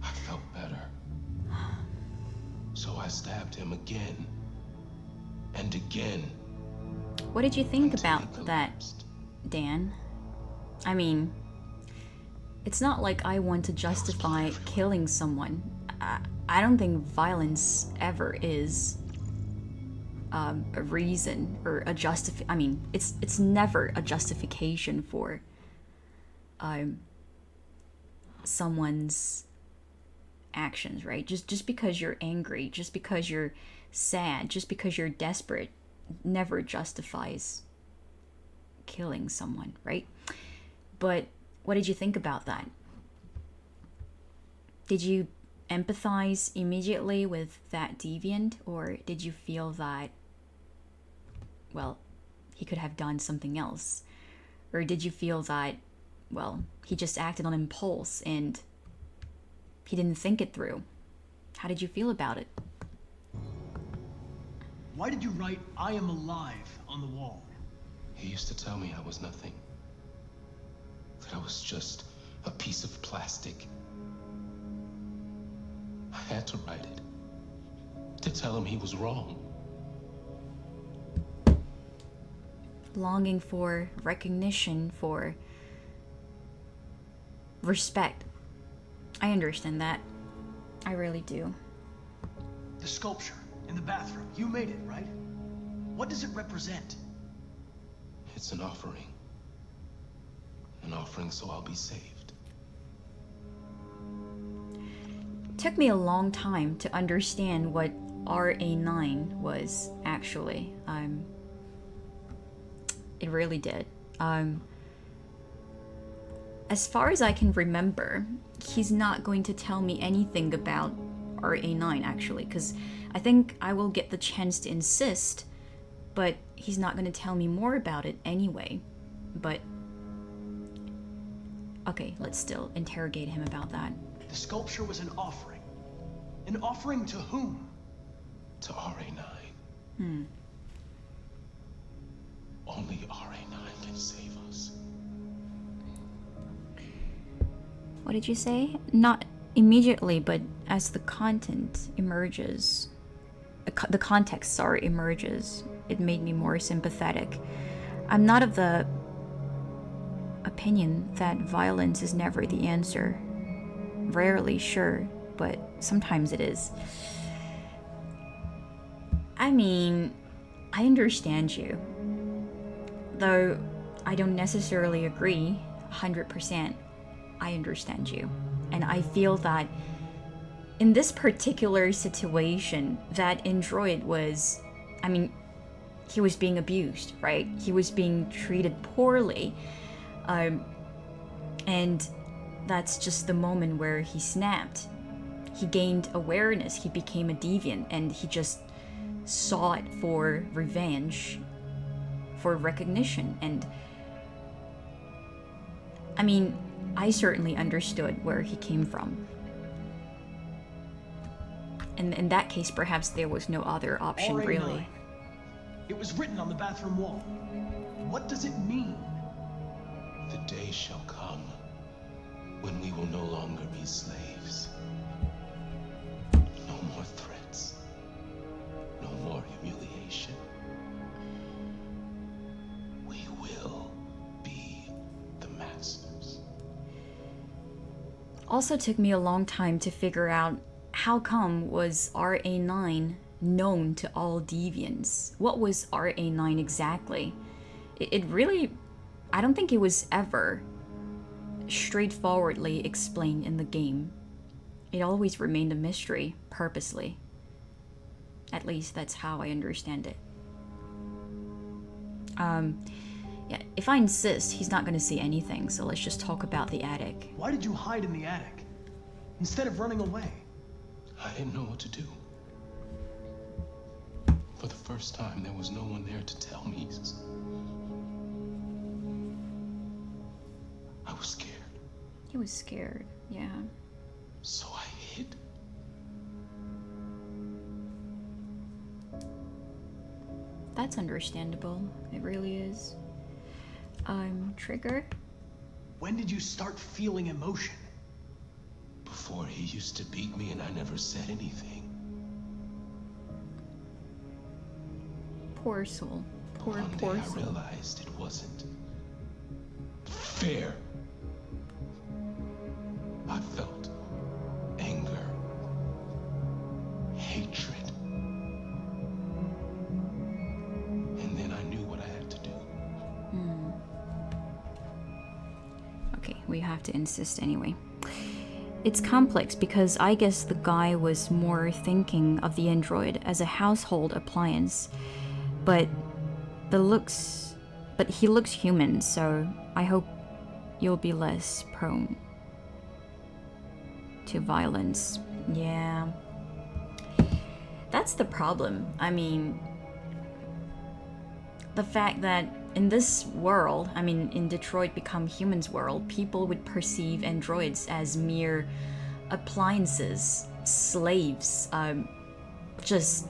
I felt better. So I stabbed him again and again. What did you think until he about that, collapsed. Dan? I mean, it's not like I want to justify killing someone. I don't think violence ever is a reason or a I mean, it's never a justification for someone's actions, right? Just because you're angry, just because you're sad, just because you're desperate, never justifies killing someone, right? But what did you think about that? Did you empathize immediately with that deviant, or did you feel that, well, he could have done something else? Or did you feel that, well, he just acted on impulse and he didn't think it through? How did you feel about it? Why did you write "I am alive" on the wall? He used to tell me I was nothing. That I was just a piece of plastic. I had to write it. To tell him he was wrong. Longing for recognition, for respect. I understand that. I really do. The sculpture in the bathroom. You made it, right? What does it represent? It's an offering. An offering so I'll be saved. Took me a long time to understand what RA9 was actually. It really did. As far as I can remember, he's not going to tell me anything about RA9 actually, because I think I will get the chance to insist, but he's not going to tell me more about it anyway. But okay, let's still interrogate him about that. The sculpture was an offering. An offering to whom? To RA9. Only RA9 can save us. What did you say? Not immediately, but as the content emerges, the context, emerges, it made me more sympathetic. I'm not of the opinion that violence is never the answer. Rarely, sure, but sometimes it is. I mean, I understand you. Though I don't necessarily agree 100%. I understand you. And I feel that in this particular situation, that android was, I mean, he was being abused, right? He was being treated poorly. And that's just the moment where he snapped. He gained awareness, he became a deviant, and he just sought for revenge, for recognition. And I mean, I certainly understood where he came from. And in that case, perhaps there was no other option, RA9. really. It was written on the bathroom wall. What does it mean? The day shall come when we will no longer be slaves. No more threats. No more humiliation. We will be the masters. Also took me a long time to figure out how come was RA9 known to all deviants? What was RA9 exactly? It really, I don't think it was ever straightforwardly explained in the game. It always remained a mystery, purposely. At least that's how I understand it. Yeah, if I insist, he's not gonna see anything, so let's just talk about the attic. Why did you hide in the attic? Instead of running away? I didn't know what to do. For the first time, there was no one there to tell me. I was scared. He was scared, yeah. So I hid. That's understandable. It really is. Trigger? When did you start feeling emotion? Before, he used to beat me and I never said anything. Poor soul. Poor One day soul. I realized it wasn't fair. I felt anger, hatred. And then I knew what I had to do. Okay, we have to insist anyway. It's complex because I guess the guy was more thinking of the android as a household appliance, but he looks human, so I hope you'll be less prone to violence. Yeah. That's the problem. I mean, the fact that in this world, I mean, in Detroit Become Human's world, people would perceive androids as mere appliances, slaves, just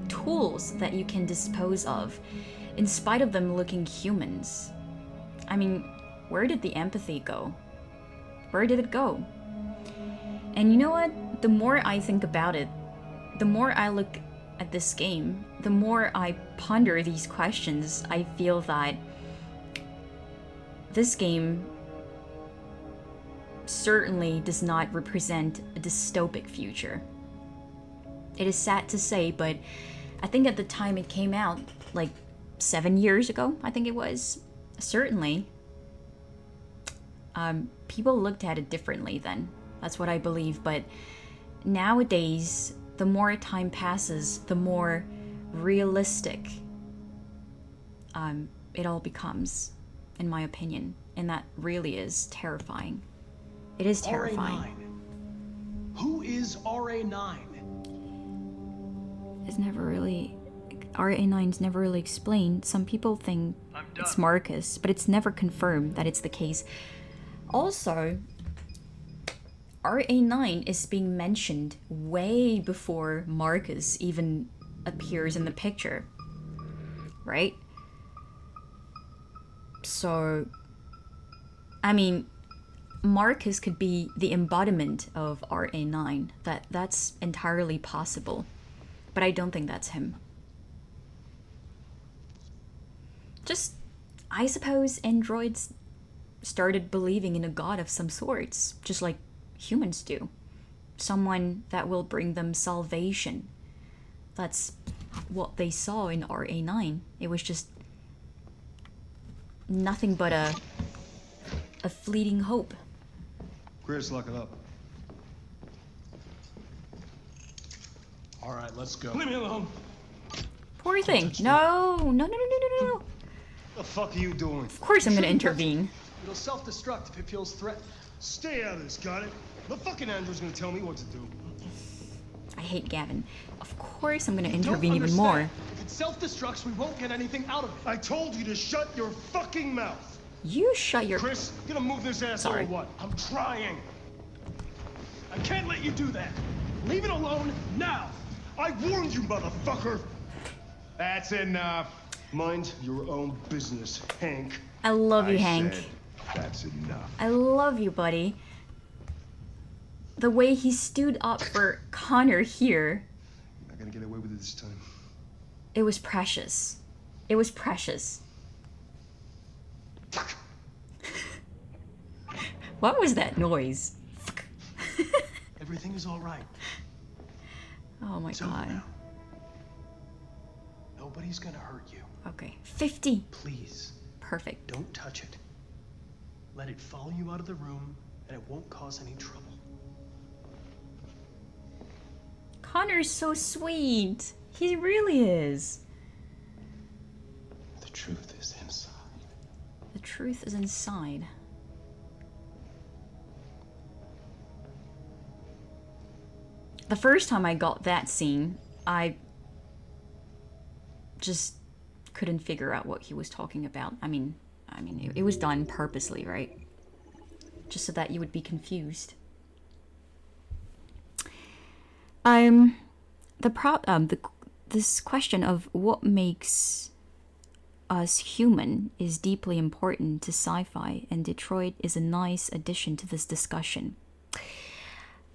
tools that you can dispose of, in spite of them looking humans. I mean, where did the empathy go? Where did it go? And you know what? The more I think about it, the more I look at this game, the more I ponder these questions, I feel that this game certainly does not represent a dystopic future. It is sad to say, but I think at the time it came out, like 7 years ago, I think it was, certainly, people looked at it differently then. That's what I believe. But nowadays, the more time passes, the more realistic it all becomes, in my opinion. And that really is terrifying. It is terrifying. RA9. Who is RA9? It's never really... RA9's never really explained. Some people think it's Marcus, but it's never confirmed that it's the case. Also, RA9 is being mentioned way before Marcus even appears in the picture, right? So, I mean, Marcus could be the embodiment of RA9. That's entirely possible, but I don't think that's him. Just, I suppose androids started believing in a god of some sorts, just like humans do. Someone that will bring them salvation. That's what they saw in RA9. It was just nothing but a fleeting hope. Chris, lock it up. All right, let's go. Leave me alone. Poor thing. No, no, no, no, no, no, no. What the fuck are you doing? Of course I'm gonna intervene. It'll self-destruct if it feels threatened. Stay out of this, got it? The fucking android's gonna tell me what to do. I hate Gavin. Of course I'm gonna intervene even more. If it self-destructs, we won't get anything out of it. I told you to shut your fucking mouth. You shut your... Chris, gonna move this asshole or what? I'm trying. I can't let you do that. Leave it alone now. I warned you, motherfucker. That's enough. Mind your own business, Hank. I love you, Hank. Said, that's enough. I love you, buddy. The way he stood up for Connor here. You're not gonna get away with it this time. It was precious. It was precious. What was that noise? Everything is all right. Oh my god. Now. Nobody's gonna hurt you. Okay, 50. Please. Perfect. Don't touch it. Let it follow you out of the room, and it won't cause any trouble. Connor's so sweet. He really is. The truth is inside. The truth is inside. The first time I got that scene, I just couldn't figure out what he was talking about. I mean, it was done purposely, right? Just so that you would be confused. This question of what makes us human is deeply important to sci-fi, and Detroit is a nice addition to this discussion.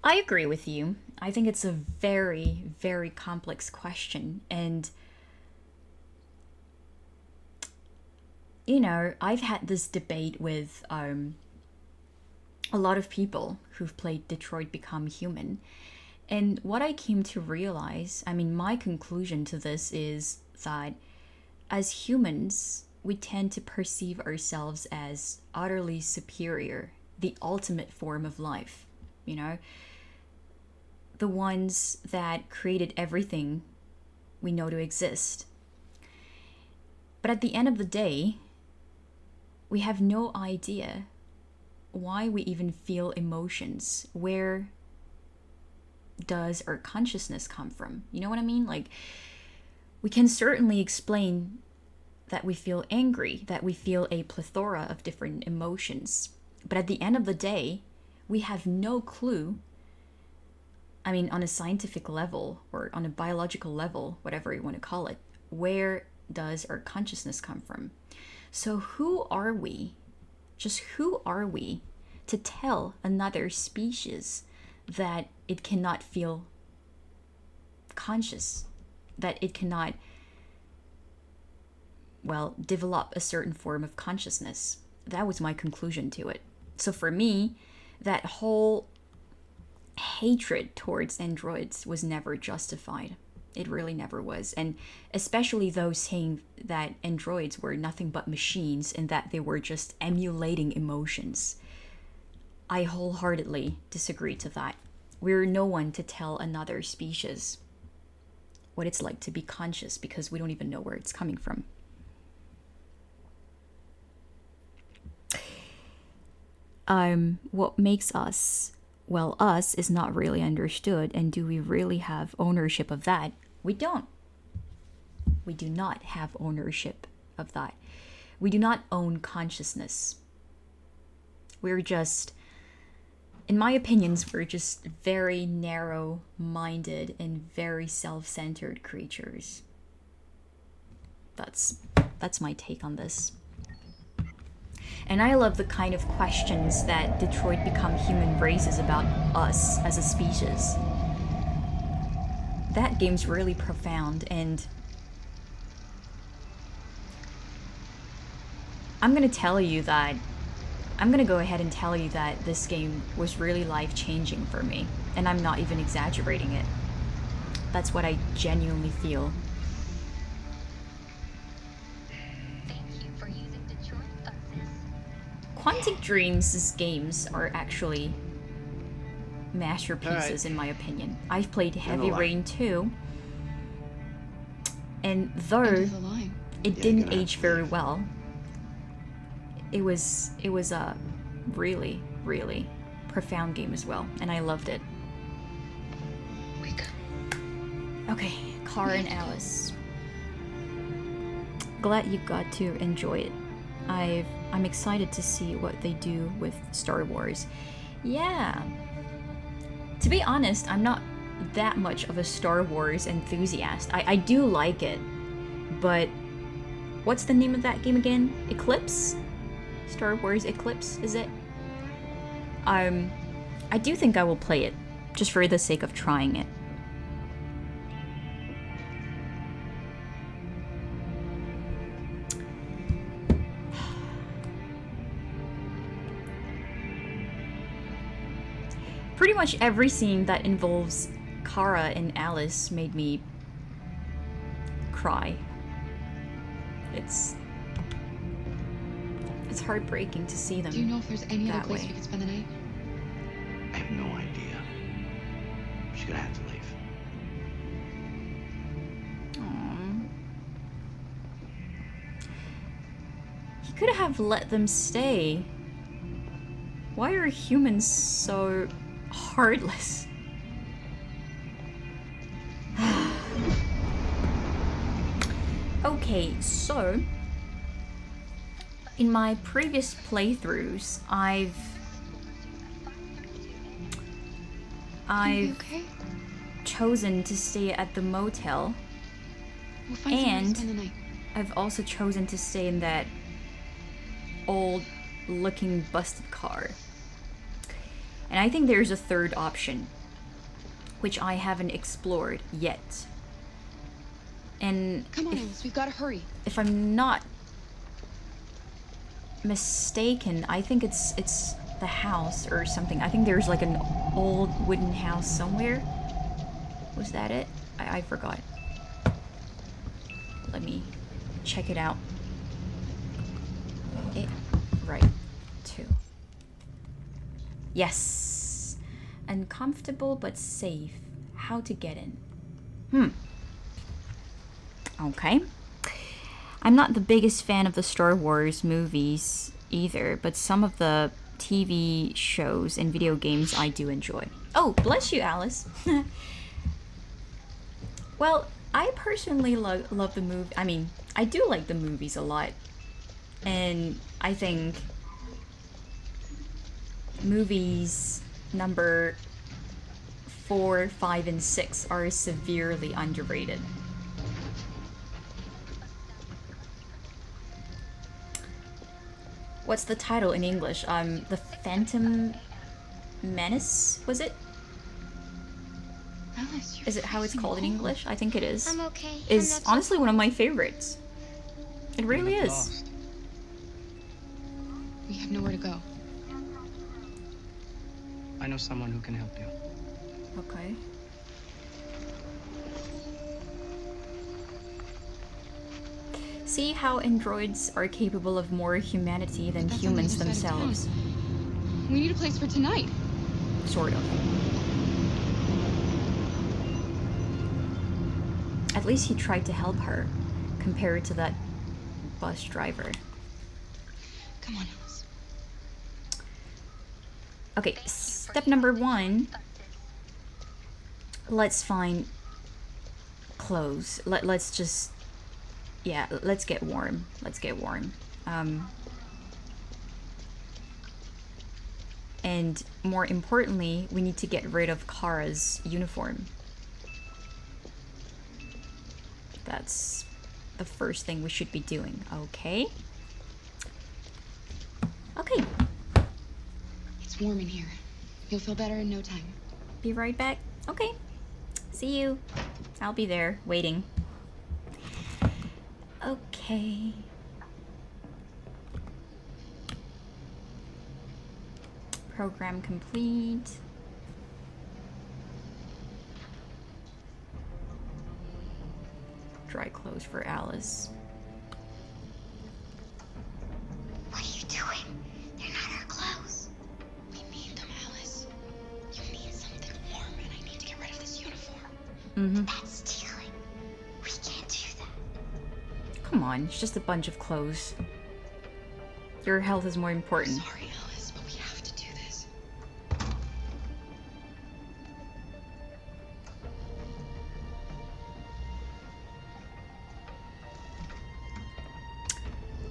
I agree with you. I think it's a very, very complex question, and you know, I've had this debate with a lot of people who've played Detroit Become Human. And what I came to realize, I mean, my conclusion to this is that as humans, we tend to perceive ourselves as utterly superior, the ultimate form of life, you know? The ones that created everything we know to exist. But at the end of the day, we have no idea why we even feel emotions. Where does our consciousness come from? You know what I mean? Like, we can certainly explain that we feel angry, that we feel a plethora of different emotions. But at the end of the day, we have no clue, I mean, on a scientific level or on a biological level, whatever you want to call it, where does our consciousness come from? So who are we? Just who are we to tell another species that it cannot feel conscious, that it cannot, well, develop a certain form of consciousness? That was my conclusion to it. So for me, that whole hatred towards androids was never justified. It really never was. And especially those saying that androids were nothing but machines and that they were just emulating emotions. I wholeheartedly disagree to that. We're no one to tell another species what it's like to be conscious because we don't even know where it's coming from. What makes us, well, us is not really understood, and do we really have ownership of that? We don't. We do not have ownership of that. We do not own consciousness. We're just, in my opinions, we're just very narrow-minded and very self-centered creatures. That's my take on this. And I love the kind of questions that Detroit Become Human raises about us as a species. That game's really profound, and I'm gonna go ahead and tell you that this game was really life-changing for me, and I'm not even exaggerating it. That's what I genuinely feel. Quantic Dreams' games are actually masterpieces, in my opinion. I've played Heavy Rain 2, and though it didn't age very well, it was a really, really profound game as well, and I loved it. Okay, Cara and Alice. Glad you got to enjoy it. I'm excited to see what they do with Star Wars. Yeah. To be honest, I'm not that much of a Star Wars enthusiast. I do like it, but what's the name of that game again? Eclipse? Star Wars Eclipse, is it? I do think I will play it, just for the sake of trying it. Pretty much every scene that involves Cara and Alice made me cry. It's heartbreaking to see them. Do you know if there's any other place we could spend the night? I have no idea. She's gonna have to leave. Aww. He could have let them stay. Why are humans so heartless? Okay, so in my previous playthroughs, I've chosen to stay at the motel, and I've also chosen to stay in that old looking busted car. And I think there's a third option, which I haven't explored yet. And come on, Alice, we've got to hurry. If I'm not mistaken, I think it's the house or something. I think there's like an old wooden house somewhere. Was that it? I forgot. Let me check it out. Right. 2. Yes. Uncomfortable but safe. How to get in. Okay. I'm not the biggest fan of the Star Wars movies either, but some of the TV shows and video games I do enjoy. Oh, bless you, Alice. Well, I personally love the movie. I mean, I do like the movies a lot. And I think movies number 4, 5, and 6 are severely underrated. What's the title in English? The Phantom Menace, was it? Alice, is it how it's called in English? I think it is. I'm okay. Is honestly one of my favorites. It really is. Lost. We have nowhere to go. I know someone who can help you. Okay. See how androids are capable of more humanity than That's on the humans other side of town. themselves. We need a place for tonight. Sort of. At least he tried to help her, compared to that bus driver. Come on, Alice. Okay, step number 1. Let's find clothes. Let's just... Yeah, let's get warm. Let's get warm. And more importantly, we need to get rid of Kara's uniform. That's the first thing we should be doing, okay? Okay. It's warm in here. You'll feel better in no time. Be right back. Okay. See you. I'll be there, waiting. Okay. Program complete. Dry clothes for Alice. What are you doing? They're not our clothes. We need them, Alice. You need something warm, and I need to get rid of this uniform. Mm-hmm. That's stealing. We can't do that. Come on, it's just a bunch of clothes. Your health is more important. Sorry, Alice, but we have to do this.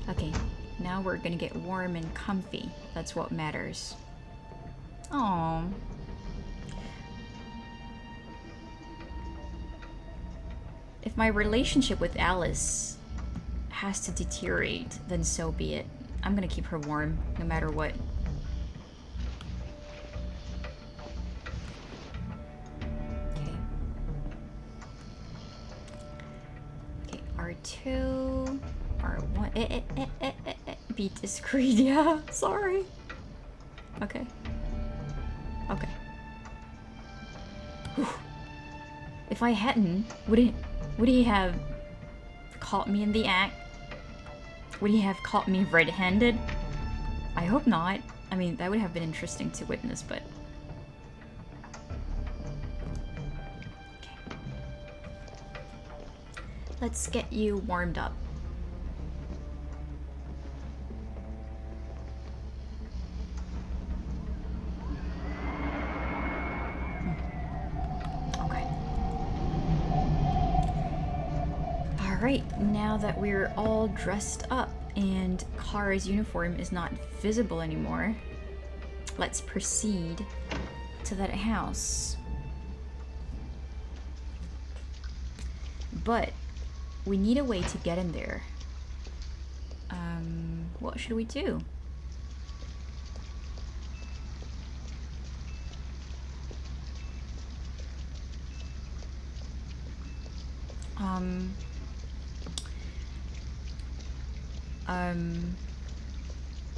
Okay, now we're gonna get warm and comfy. That's what matters. Aww. If my relationship with Alice has to deteriorate, then so be it. I'm gonna keep her warm, no matter what. Okay. Okay, R2, R1, be discreet, yeah, sorry. Okay. Okay. Whew. If I hadn't, would he have caught me in the act? Would he have caught me red-handed? I hope not. I mean, that would have been interesting to witness, but... Okay. Let's get you warmed up. Okay. Alright, now that we're all dressed up and Kara's uniform is not visible anymore, let's proceed to that house. But we need a way to get in there. What should we do?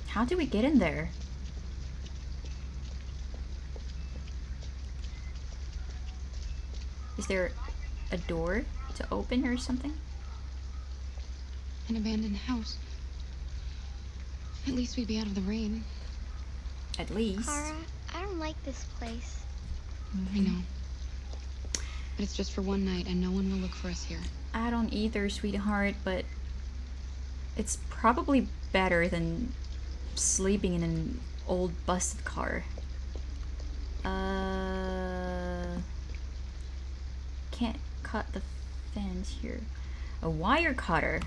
How do we get in there? Is there a door to open or something? An abandoned house. At least we'd be out of the rain. At least. Kara, I don't like this place. I know. But it's just for one night, and no one will look for us here. I don't either, sweetheart, but it's probably better than sleeping in an old busted car. Can't cut the fence here. A wire cutter.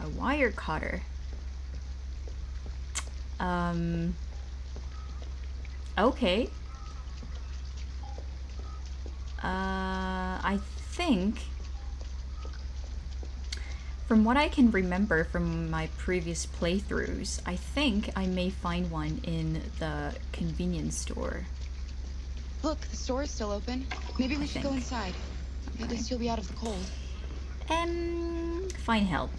A wire cutter. Okay. I think, from what I can remember from my previous playthroughs, I think I may find one in the convenience store. Look, the store is still open. Maybe we should go inside. At least you'll be out of the cold. Find help.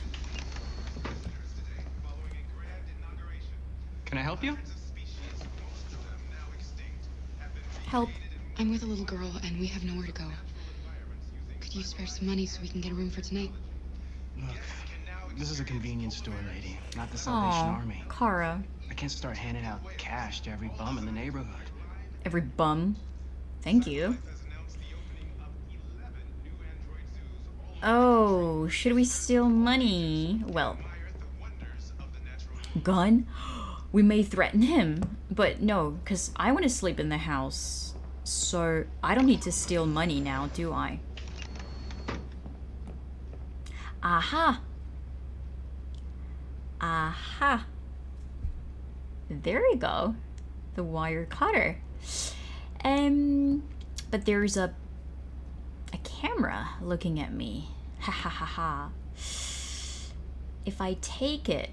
Can I help you? Help. I'm with a little girl and we have nowhere to go. Could you spare some money so we can get a room for tonight? Look, this is a convenience store, lady, not the Salvation Army. Kara. I can't start handing out cash to every bum in the neighborhood. Every bum? Thank you. Oh, should we steal money? Well, gun? We may threaten him, but no, because I want to sleep in the house. So I don't need to steal money now, do I? Aha! Aha! There we go. The wire cutter. But there's a camera looking at me. Ha ha ha ha. If I take it,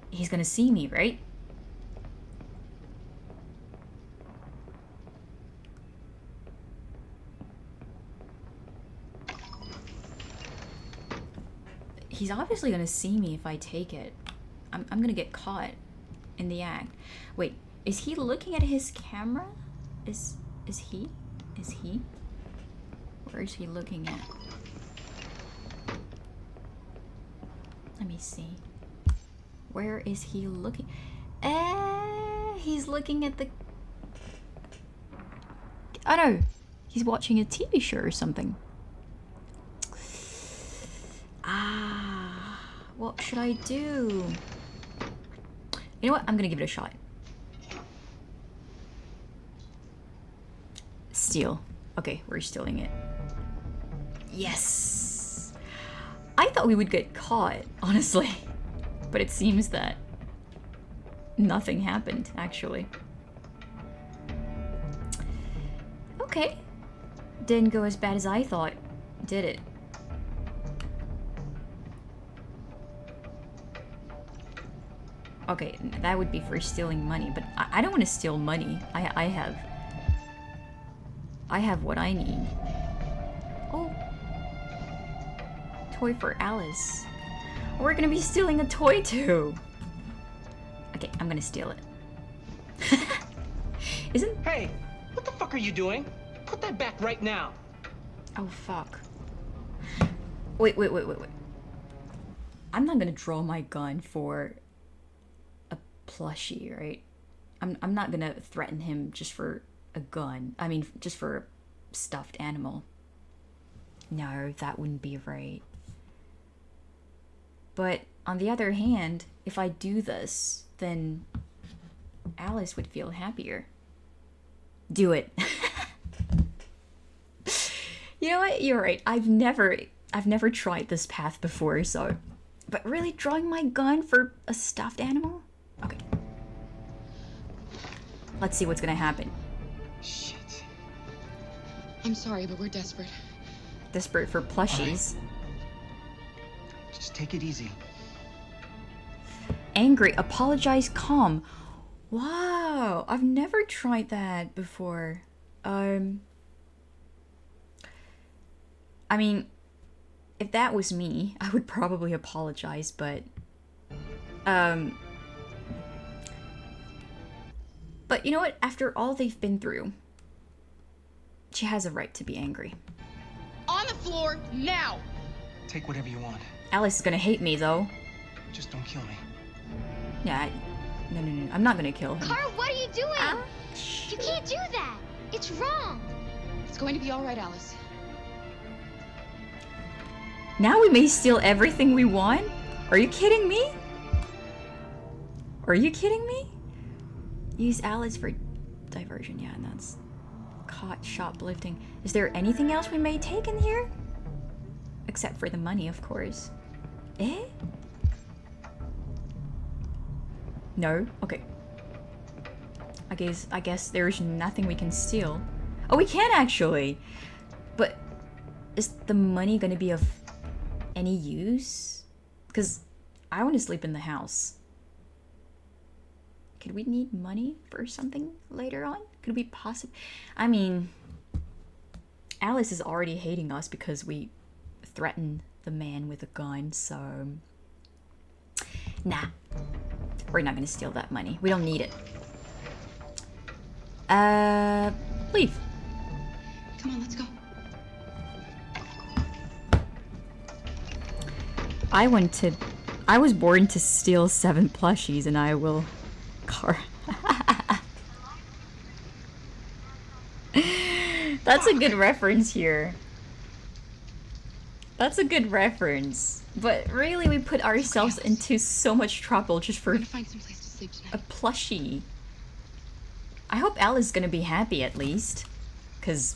he's gonna see me, right? He's obviously gonna see me if I take it. I'm gonna get caught in the act. Wait, is he looking at his camera? Is he? Is he? Where is he looking at? Let me see. Where is he looking? He's looking at the... Oh no! He's watching a TV show or something. Ah, what should I do? You know what? I'm gonna give it a shot. Steal. Okay, we're stealing it. Yes! I thought we would get caught, honestly. But it seems that nothing happened, actually. Okay. Didn't go as bad as I thought, did it? Okay, that would be for stealing money, but I don't want to steal money. I have what I need. Oh. Toy for Alice. We're gonna be stealing a toy too. Okay, I'm gonna steal it. Isn't... Hey, what the fuck are you doing? Put that back right now. Oh, fuck. Wait. I'm not gonna draw my gun for a plushie, right? I'm not gonna threaten him just for a gun. I mean, just for a stuffed animal. No, that wouldn't be right. But on the other hand, if I do this, then Alice would feel happier. Do it. You know what? You're right. I've never tried this path before, so... But really, drawing my gun for a stuffed animal? Okay. Let's see what's gonna happen. Shit. I'm sorry, but we're desperate. Desperate for plushies. Right. Just take it easy. Angry, apologize, calm. Wow, I've never tried that before. I mean, if that was me, I would probably apologize, but... But you know what? After all they've been through, she has a right to be angry. On the floor, now! Take whatever you want. Alice is gonna hate me, though. Just don't kill me. Yeah, no. I'm not gonna kill him. Carl, what are you doing? You can't do that. It's wrong. It's going to be all right, Alice. Now we may steal everything we want? Are you kidding me? Are you kidding me? Use Alice for diversion. Yeah, and that's caught shoplifting. Is there anything else we may take in here? Except for the money, of course. Eh? No? Okay. I guess there's nothing we can steal. Oh, we can actually! But is the money gonna be of any use? Because I want to sleep in the house. Could we need money for something later on? Could we possibly... I mean... Alice is already hating us because we threatened the man with a gun, so... Nah. We're not gonna steal that money. We don't need it. Leave. Come on, let's go. I was born to steal 7 plushies, and I will That's a good reference here. That's a good reference. But really, we put ourselves into so much trouble just for Find some place to sleep tonight. a plushie. I hope Alice is gonna be happy at least, cause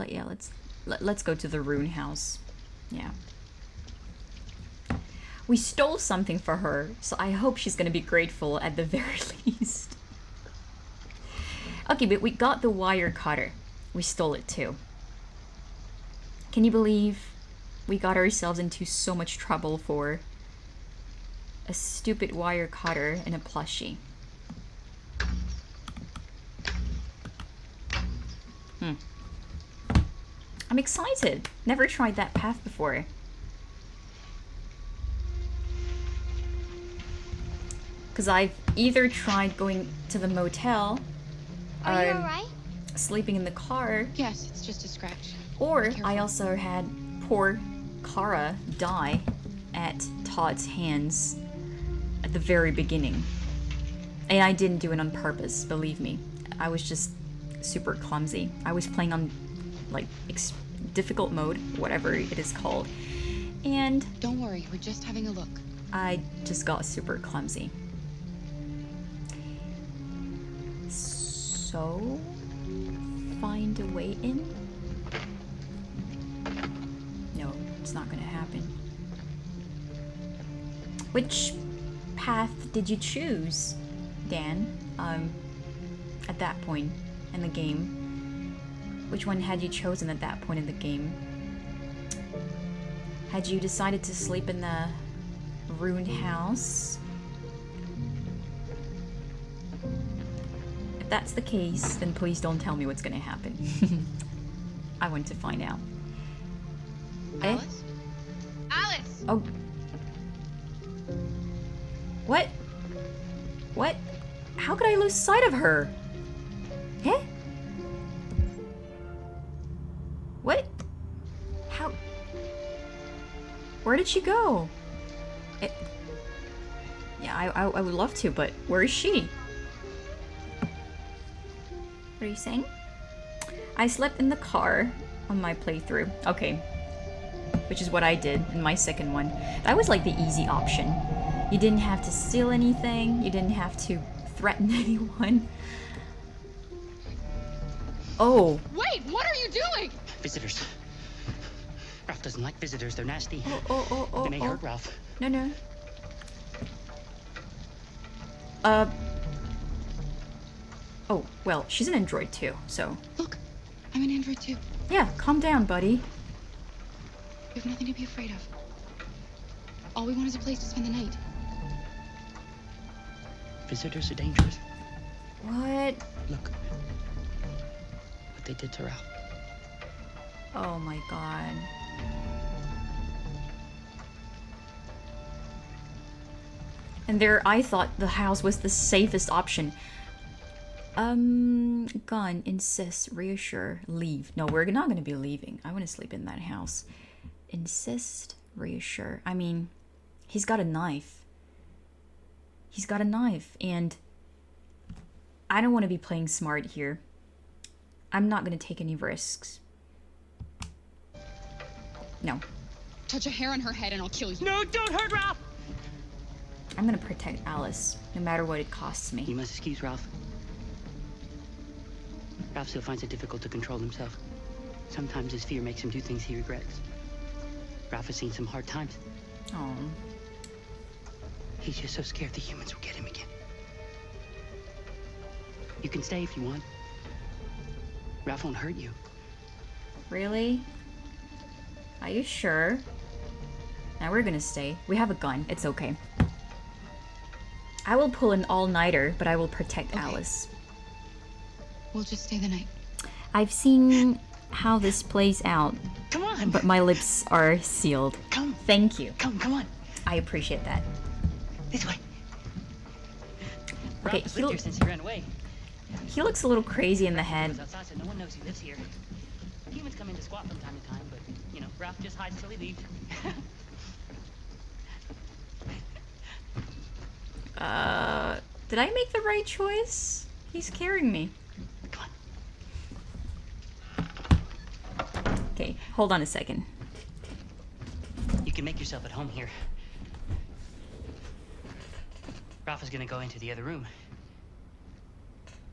yeah, let's go to the rune house. Yeah. We stole something for her, so I hope she's gonna be grateful at the very least. Okay, but we got the wire cutter. We stole it too. Can you believe we got ourselves into so much trouble for a stupid wire cutter and a plushie? I'm excited. Never tried that path before. Because I've either tried going to the motel, Are you alright? sleeping in the car. Yes, it's just a scratch. Or I also had poor Kara die at Todd's hands at the very beginning. And I didn't do it on purpose, believe me. I was just super clumsy. I was playing on like difficult mode, whatever it is called. And don't worry, we're just having a look. I just got super clumsy. So, find a way in? No, it's not gonna happen. Which path did you choose, Dan? At that point in the game? Which one had you chosen at that point in the game? Had you decided to sleep in the ruined house? If that's the case, then please don't tell me what's gonna happen. I want to find out. Alice? Alice! Oh. What? What? How could I lose sight of her? Eh? What? How? Where did she go? Yeah, I would love to, but where is she? What are you saying? I slept in the car on my playthrough. Okay. Which is what I did in my second one. That was like the easy option. You didn't have to steal anything. You didn't have to threaten anyone. Oh. Wait, what are you doing? Visitors. Ralph doesn't like visitors. They're nasty. Oh. They may hurt Ralph. No. Oh, well, she's an android too, so... Look, I'm an android too. Yeah, calm down, buddy. We have nothing to be afraid of. All we want is a place to spend the night. Visitors are dangerous. What? Look. What they did to Ralph. Oh my god. And there, I thought the house was the safest option. Gun, insist, reassure, leave. No, we're not gonna be leaving. I wanna sleep in that house. Insist, reassure. I mean, he's got a knife. He's got a knife, and I don't want to be playing smart here. I'm not gonna take any risks. No. Touch a hair on her head and I'll kill you. No, don't hurt Ralph! I'm gonna protect Alice, no matter what it costs me. You must excuse Ralph. Ralph still finds it difficult to control himself. Sometimes his fear makes him do things he regrets. Ralph has seen some hard times. Oh. He's just so scared the humans will get him again. You can stay if you want. Ralph won't hurt you. Really? Are you sure? Now we're gonna stay. We have a gun. It's okay. I will pull an all-nighter, but I will protect Alice. We'll just stay the night. I've seen how this plays out. Come on! But my lips are sealed. Come. Thank you. Come on. I appreciate that. This way. Okay, Ralph has lived here since he ran away. he looks a little crazy in the head. Goes outside, so no one knows he lives here. Humans come in to squat from time to time, but you know, Ralph just hides till he leaves. Did I make the right choice? He's carrying me. Come on. Okay, hold on a second. You can make yourself at home here. Ralph is gonna go into the other room.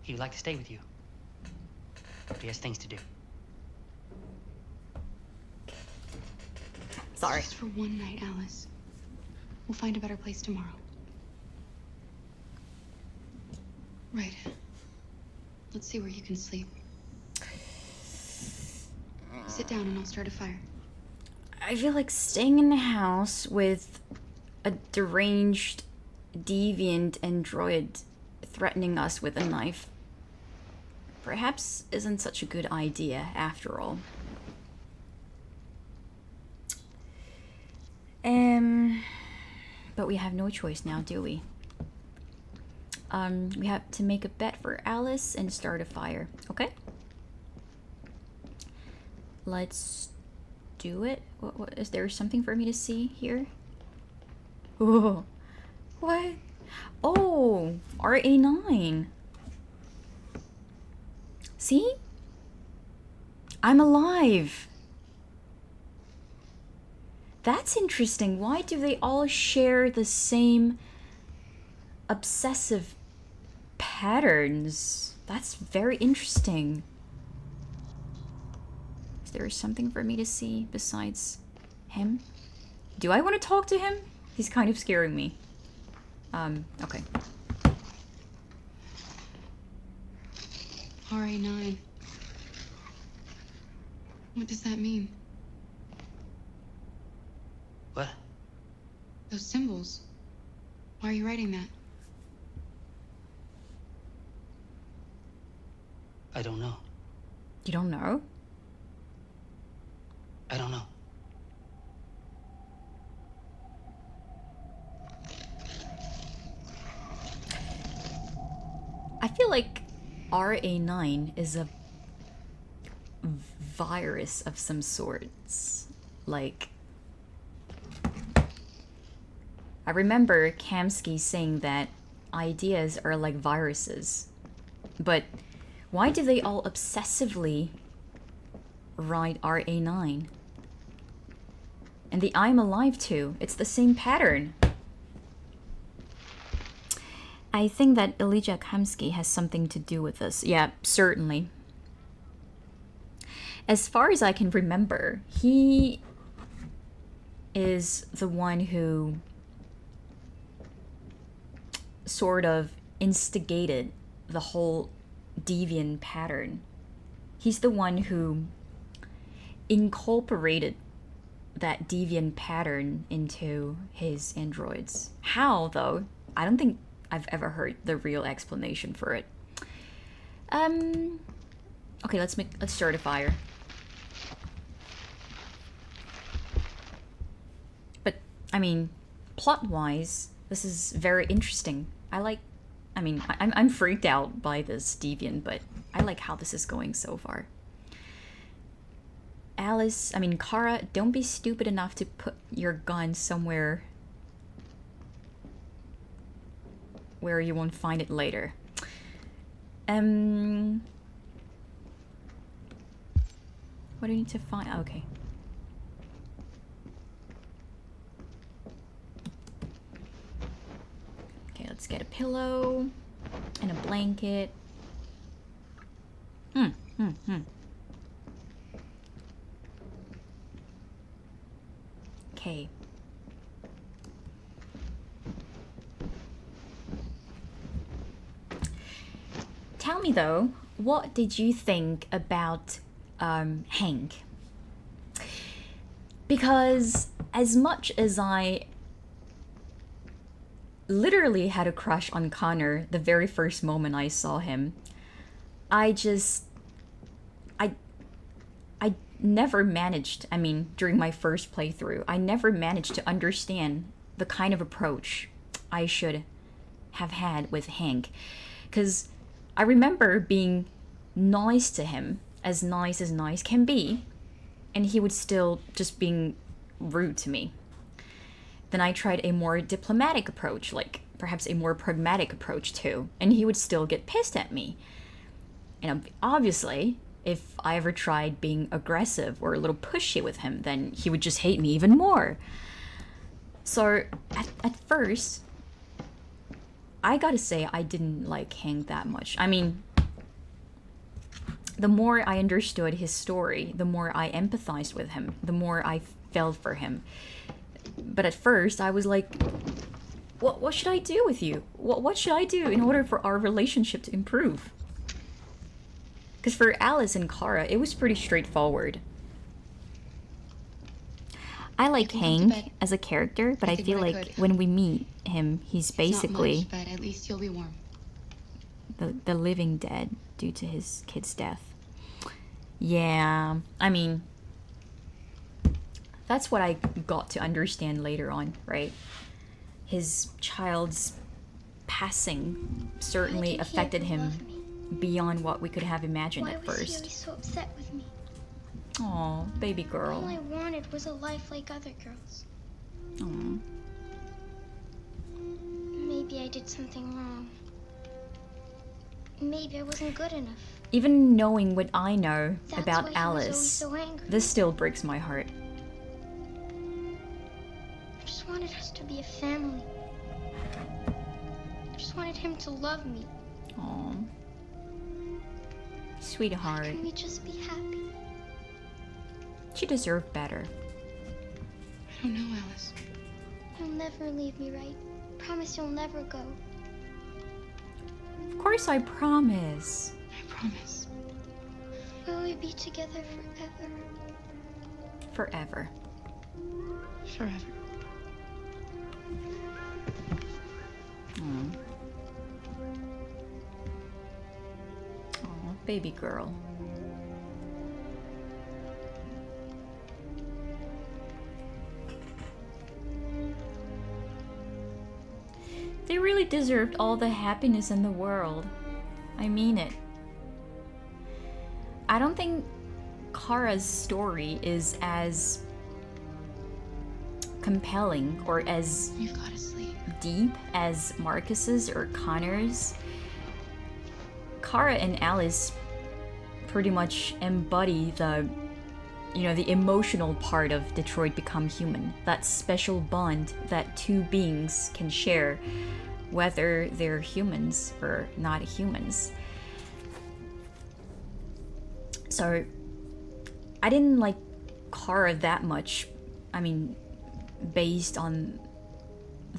He would like to stay with you. But he has things to do. Sorry. Just for one night, Alice. We'll find a better place tomorrow. Right. Let's see where you can sleep. Sit down and I'll start a fire. I feel like staying in the house with a deranged, deviant android threatening us with a knife perhaps isn't such a good idea after all. But we have no choice now, do we? We have to make a bet for Alice and start a fire. Okay? Let's do it. What is there something for me to see here? Oh, what? Oh, RA9. See? I'm alive. That's interesting. Why do they all share the same obsessive patterns? That's very interesting. Is there something for me to see besides him? Do I want to talk to him? He's kind of scaring me. Okay. RA9. What does that mean? What? Those symbols. Why are you writing that? I don't know. You don't know? I don't know. I feel like RA9 is a virus of some sorts. Like, I remember Kamsky saying that ideas are like viruses. But why do they all obsessively write RA9? And the I'm alive too. It's the same pattern. I think that Elijah Kamsky has something to do with this. Yeah, certainly. As far as I can remember, he is the one who sort of instigated the whole deviant pattern. He's the one who incorporated that deviant pattern into his androids. How, though? I don't think I've ever heard the real explanation for it. Okay, let's start a fire. But I mean, plot-wise, this is very interesting. I'm freaked out by this deviant, but I like how this is going so far. Kara, don't be stupid enough to put your gun somewhere where you won't find it later. What do you need to find? Okay. Okay, let's get a pillow and a blanket. Okay. Tell me though, what did you think about Hank? Because as much as I literally had a crush on Connor the very first moment I saw him, I never managed, during my first playthrough, I never managed to understand the kind of approach I should have had with Hank. Because I remember being nice to him, as nice can be, and he would still just being rude to me. Then I tried a more diplomatic approach, like perhaps a more pragmatic approach too, and he would still get pissed at me. And obviously, if I ever tried being aggressive or a little pushy with him, then he would just hate me even more. So at first, I gotta say I didn't like Hank that much. I mean, the more I understood his story, the more I empathized with him, the more I felt for him. But at first, I was like, what should I do with you? What should I do in order for our relationship to improve? Because for Alice and Kara, it was pretty straightforward. I like Hank as a character, but I feel like when we meet him, he's basically not much, but at least you'll be warm. The living dead due to his kid's death. Yeah, I mean, that's what I got to understand later on, right? His child's passing certainly affected him beyond what we could have imagined at first. Why was he always so upset with me? Aw, baby girl. All I wanted was a life like other girls. Aw. Maybe I did something wrong. Maybe I wasn't good enough. Even knowing what I know That's about why he was Alice, always so angry. this still breaks my heart. I just wanted us to be a family. I just wanted him to love me. Aw. Sweetheart. Why couldn't we just be happy? She deserved better. I don't know, Alice. You'll never leave me, right? Promise you'll never go. Of course I promise. I promise. Will we be together forever? Forever. Forever. Aw, baby girl. They really deserved all the happiness in the world. I mean it. I don't think Kara's story is as compelling or as You've got to sleep. Deep as Marcus's or Connor's. Kara and Alice pretty much embody the, the emotional part of Detroit Become Human. That special bond that two beings can share, whether they're humans or not humans. So, I didn't like Kara that much. I mean, based on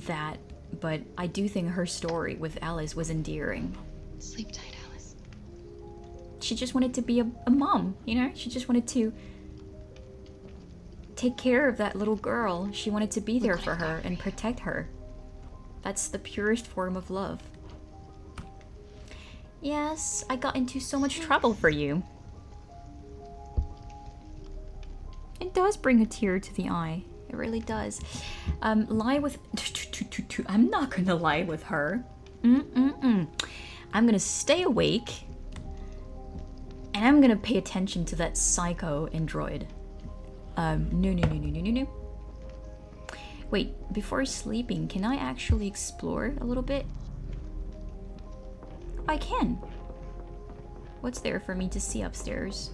that, but I do think her story with Alice was endearing. Sleep tight, Alice. She just wanted to be a mom, She just wanted to take care of that little girl. She wanted to be there for her and protect her. That's the purest form of love. Yes, I got into so much trouble for you. It does bring a tear to the eye. It really does. Lie with... I'm not gonna lie with her. I'm gonna stay awake. And I'm gonna pay attention to that psycho android. No. Wait, before sleeping, can I actually explore a little bit? I can. What's there for me to see upstairs?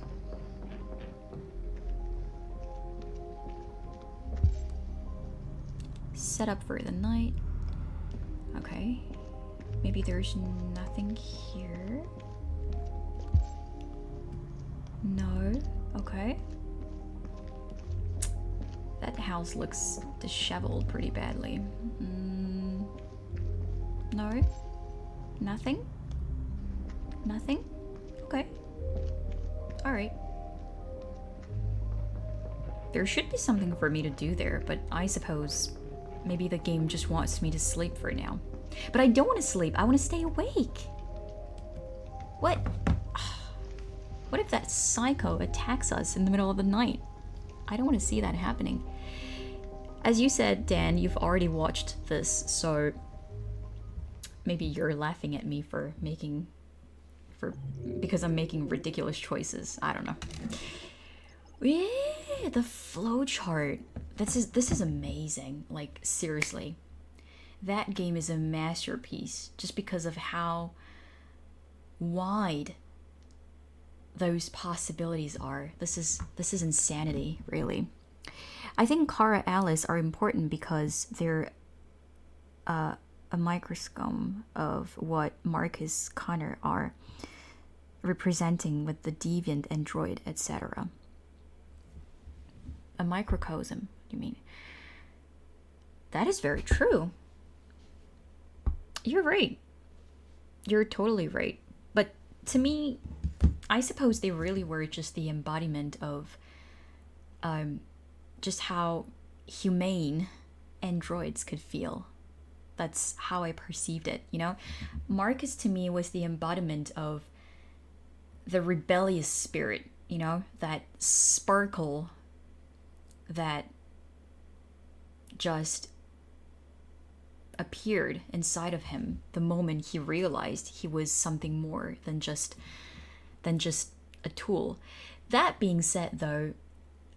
Set up for the night. Okay. Maybe there's nothing here. No. Okay. That house looks disheveled pretty badly. No. Nothing? Nothing? Okay. Alright. There should be something for me to do there, but I suppose maybe the game just wants me to sleep for now. But I don't want to sleep. I want to stay awake. What? What if that psycho attacks us in the middle of the night? I don't want to see that happening. As you said, Dan, you've already watched this, so maybe you're laughing at me for because I'm making ridiculous choices. I don't know. Yeah, the flowchart. This is amazing. Like, seriously. That game is a masterpiece just because of how wide those possibilities are. This is insanity, really. I think Kara Alice are important because they're a microscope of what Marcus Connor are representing with the deviant android, etc. A microcosm, you mean? That is very true. You're right. You're totally right. But to me, I suppose they really were just the embodiment of just how humane androids could feel. That's how I perceived it, you know? Marcus to me was the embodiment of the rebellious spirit, you know? That sparkle that just appeared inside of him the moment he realized he was something more than just a tool. That being said, though,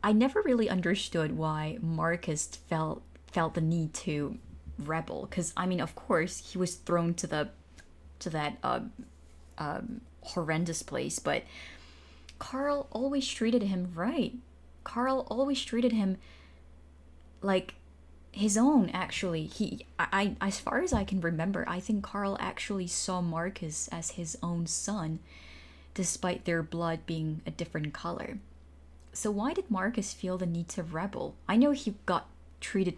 I never really understood why Marcus felt the need to rebel, because I mean, of course he was thrown to that horrendous place, but Carl always treated him right. Carl always treated him like his own, actually. I as far as I can remember, I think Carl actually saw Marcus as his own son, despite their blood being a different color. So why did Marcus feel the need to rebel? I know he got treated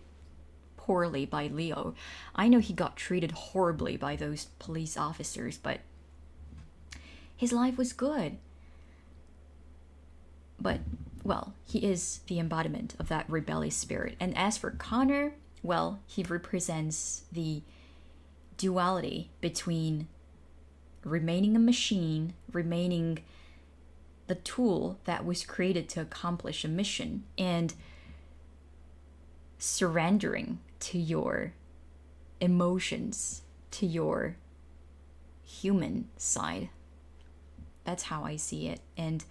poorly by Leo. I know he got treated horribly by those police officers, but his life was good. But, well, he is the embodiment of that rebellious spirit. And as for Connor, well, he represents the duality between remaining a machine, remaining the tool that was created to accomplish a mission, and surrendering to your emotions, to your human side. That's how I see it. And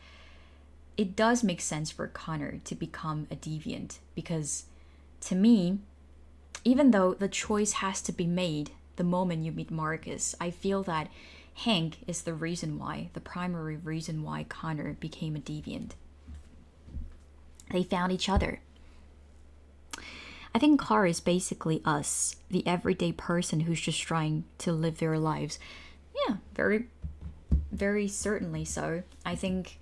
it does make sense for Connor to become a deviant, because to me, even though the choice has to be made the moment you meet Marcus, I feel that Hank is the reason why, the primary reason why Connor became a deviant. They found each other. I think Car is basically us, the everyday person who's just trying to live their lives. Yeah, very, very certainly so. I think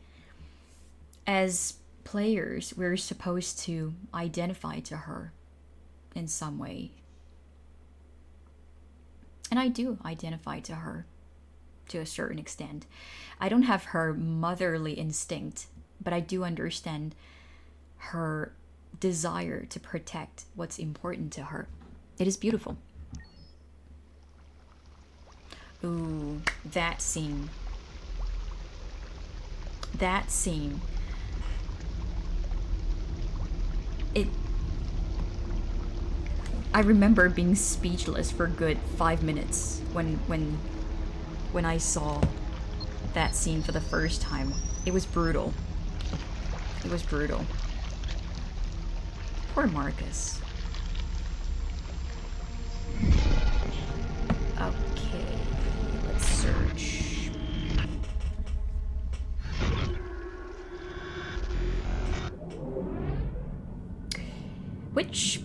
as players, we're supposed to identify to her in some way. And I do identify to her to a certain extent. I don't have her motherly instinct, but I do understand her desire to protect what's important to her. It is beautiful. Ooh, that scene. That scene. I remember being speechless for a good 5 minutes when I saw that scene for the first time. It was brutal. It was brutal. Poor Marcus. Okay, let's search. Which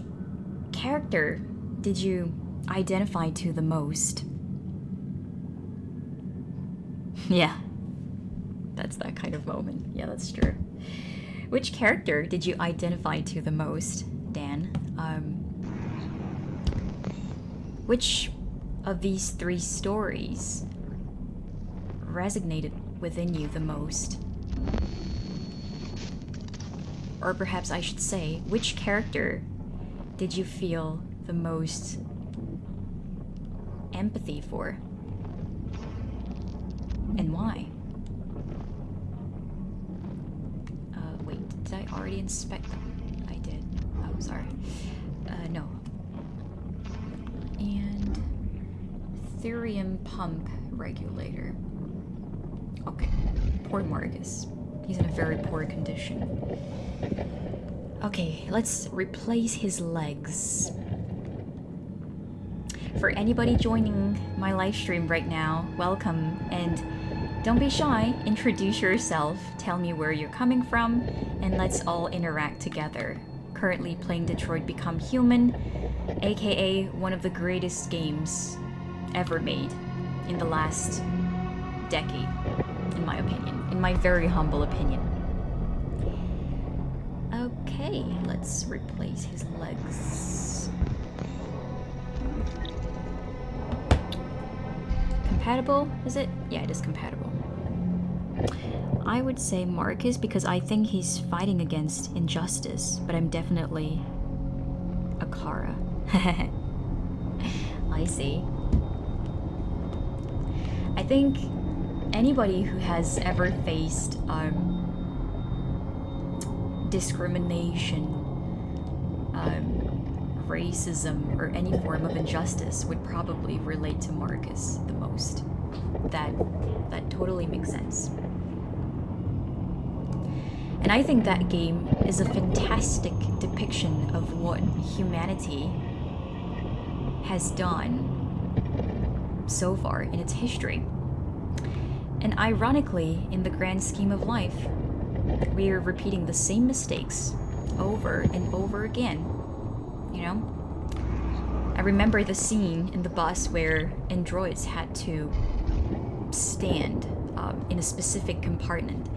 character did you identify to the most? Yeah, that's that kind of moment. Yeah, that's true. Which character did you identify to the most, Dan? Which of these 3 stories resonated within you the most? Or perhaps I should say, which character did you feel the most empathy for? And why? Wait, did I already inspect them? I did. Oh, sorry. No. And Thurium pump regulator. Okay, poor Marcus. He's in a very poor condition. Okay, let's replace his legs. For anybody joining my live stream right now, welcome, and don't be shy, introduce yourself, tell me where you're coming from, and let's all interact together. Currently playing Detroit Become Human, aka one of the greatest games ever made in the last decade, in my opinion, in my very humble opinion. Okay, let's replace his legs. Compatible, is it? Yeah, it is compatible. I would say Marcus because I think he's fighting against injustice, but I'm definitely a Kara. I see. I think anybody who has ever faced discrimination, racism, or any form of injustice would probably relate to Marcus the most. That totally makes sense. And I think that game is a fantastic depiction of what humanity has done so far in its history. And ironically, in the grand scheme of life, we are repeating the same mistakes over and over again, you know? I remember the scene in the bus where androids had to stand in a specific compartment.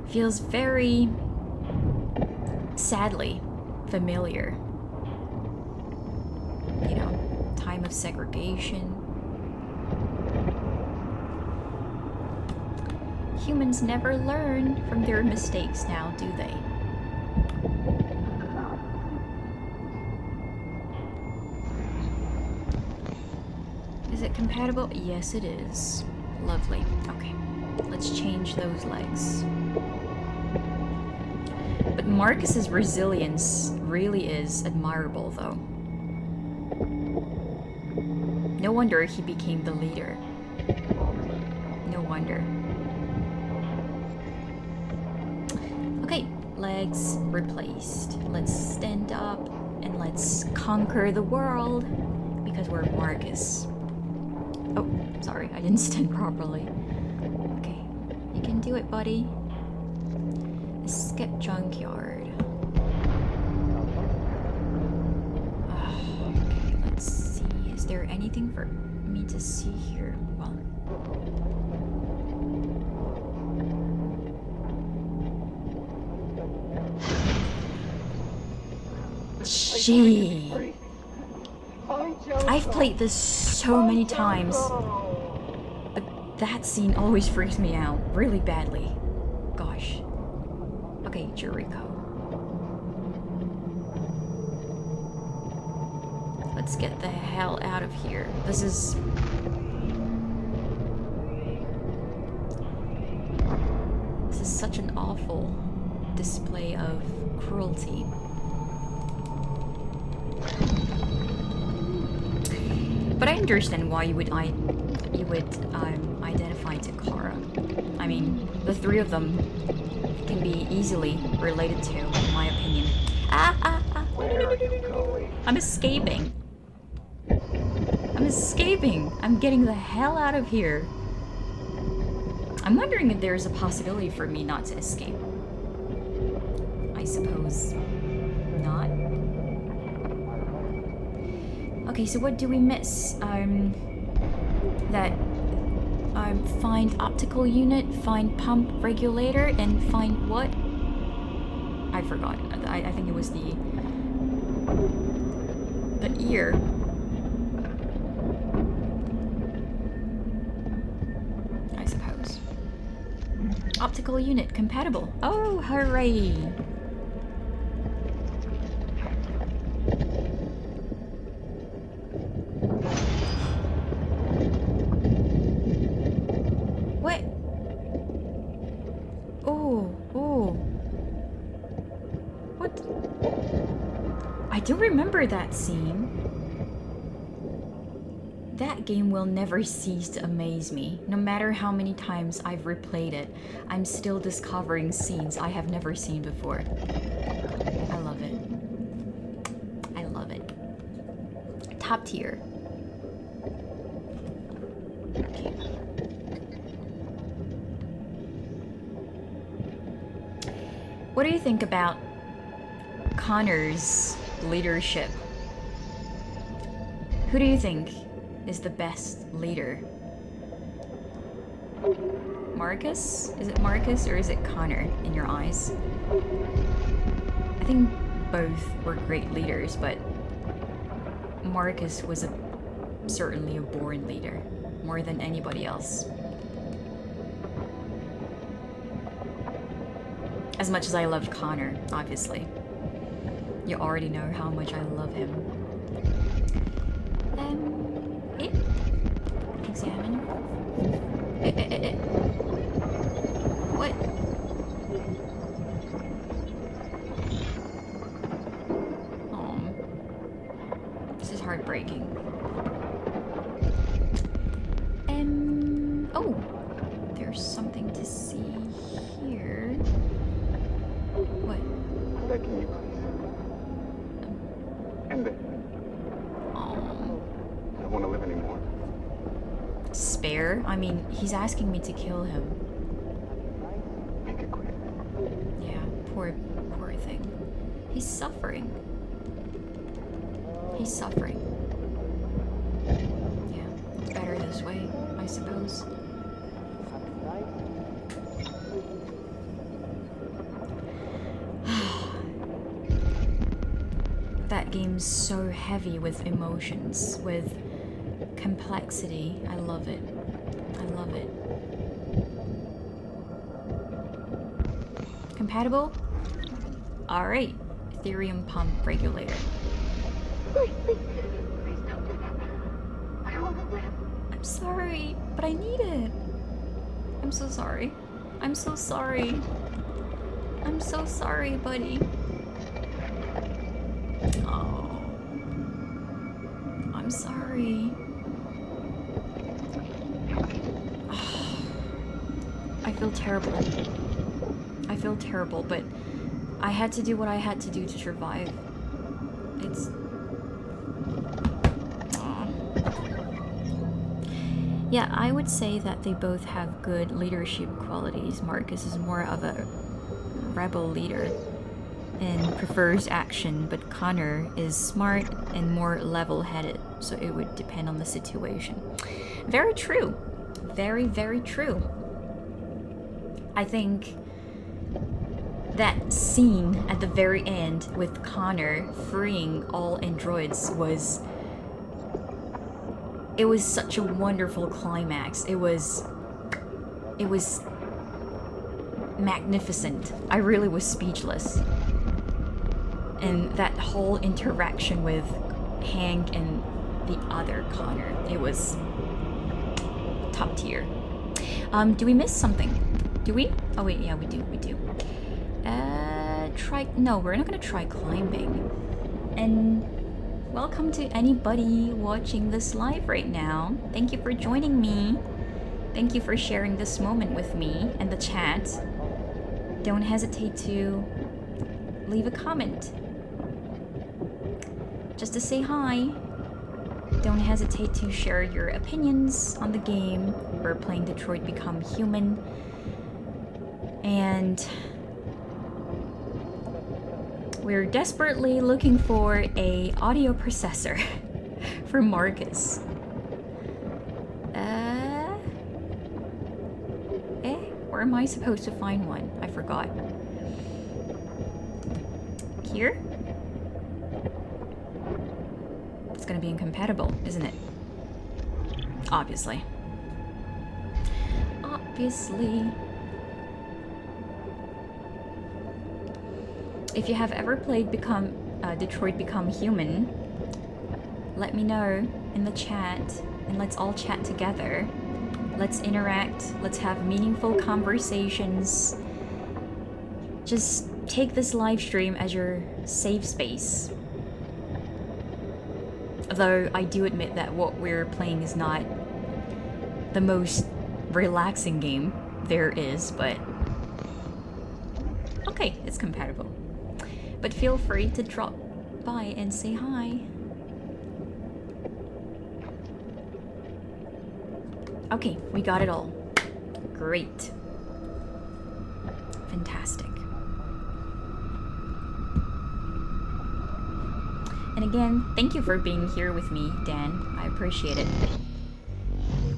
Feels very, sadly, familiar. You know, time of segregation. Humans never learn from their mistakes now, do they? Is it compatible? Yes, it is. Lovely. Okay, let's change those legs. But Marcus's resilience really is admirable, though. No wonder he became the leader. No wonder. Okay, legs replaced. Let's stand up and let's conquer the world because we're Marcus. Oh, sorry, I didn't stand properly. Okay, you can do it, buddy. Escape junkyard. Okay, let's see. Is there anything for me to see here? Well, gee, I've played this so many times, but that scene always freaks me out really badly. Gosh. Okay, Jericho. Let's get the hell out of here. This is such an awful display of cruelty. But I understand why you would identify to Kara. I mean, the three of them can be easily related to, in my opinion. I'm escaping. I'm escaping. I'm getting the hell out of here. I'm wondering if there's a possibility for me not to escape. I suppose not. Okay, so what do we miss? Find optical unit, find pump regulator, and find what? I forgot. I think it was the ear. I suppose. Optical unit compatible. Oh, hooray! What? Oh. What? I do remember that scene. That that game will never cease to amaze me. No matter how many times I've replayed it, I'm still discovering scenes I have never seen before. I love it. I love it. Top tier. Okay. What do you think about Connor's leadership? Who do you think is the best leader? Marcus? Is it Marcus or is it Connor in your eyes? I think both were great leaders, but Marcus was certainly a born leader, more than anybody else. As much as I love Connor, obviously. You already know how much I love him. Examine. What? Oh. This is heartbreaking. Oh! There's something to see here. What? That key, and then. I don't want to live anymore. Spare? I mean, he's asking me to kill him. Make it quick. Yeah, poor thing. He's suffering. He's suffering. Yeah, it's better this way, I suppose. That game's so heavy with emotions, with complexity. I love it. I love it. Compatible? Alright. Ethereum pump regulator. I'm sorry, but I need it. I'm so sorry. I'm so sorry. I'm so sorry, buddy. Oh. I'm sorry. I feel terrible. I feel terrible, but I had to do what I had to do to survive. It's... Yeah, I would say that they both have good leadership qualities. Marcus is more of a rebel leader and prefers action, but Connor is smart and more level-headed, so it would depend on the situation. Very true. Very, very true. I think that scene at the very end with Connor freeing all androids was... It was such a wonderful climax. It was magnificent. I really was speechless. And that whole interaction with Hank and the other Connor, it was top tier. Do we miss something? Do we? Oh wait, yeah, we do. No, we're not gonna try climbing. And welcome to anybody watching this live right now. Thank you for joining me. Thank you for sharing this moment with me and the chat. Don't hesitate to leave a comment. Just to say hi. Don't hesitate to share your opinions on the game. We're playing Detroit Become Human. And we're desperately looking for an audio processor for Marcus. Where am I supposed to find one? I forgot. Here? It's gonna be incompatible, isn't it? Obviously. Obviously. If you have ever played Detroit Become Human, let me know in the chat and let's all chat together. Let's interact, let's have meaningful conversations. Just take this live stream as your safe space. Although I do admit that what we're playing is not the most relaxing game there is, but okay, it's compatible. But feel free to drop by and say hi. Okay, we got it all. Great. Fantastic. And again, thank you for being here with me, Dan. I appreciate it.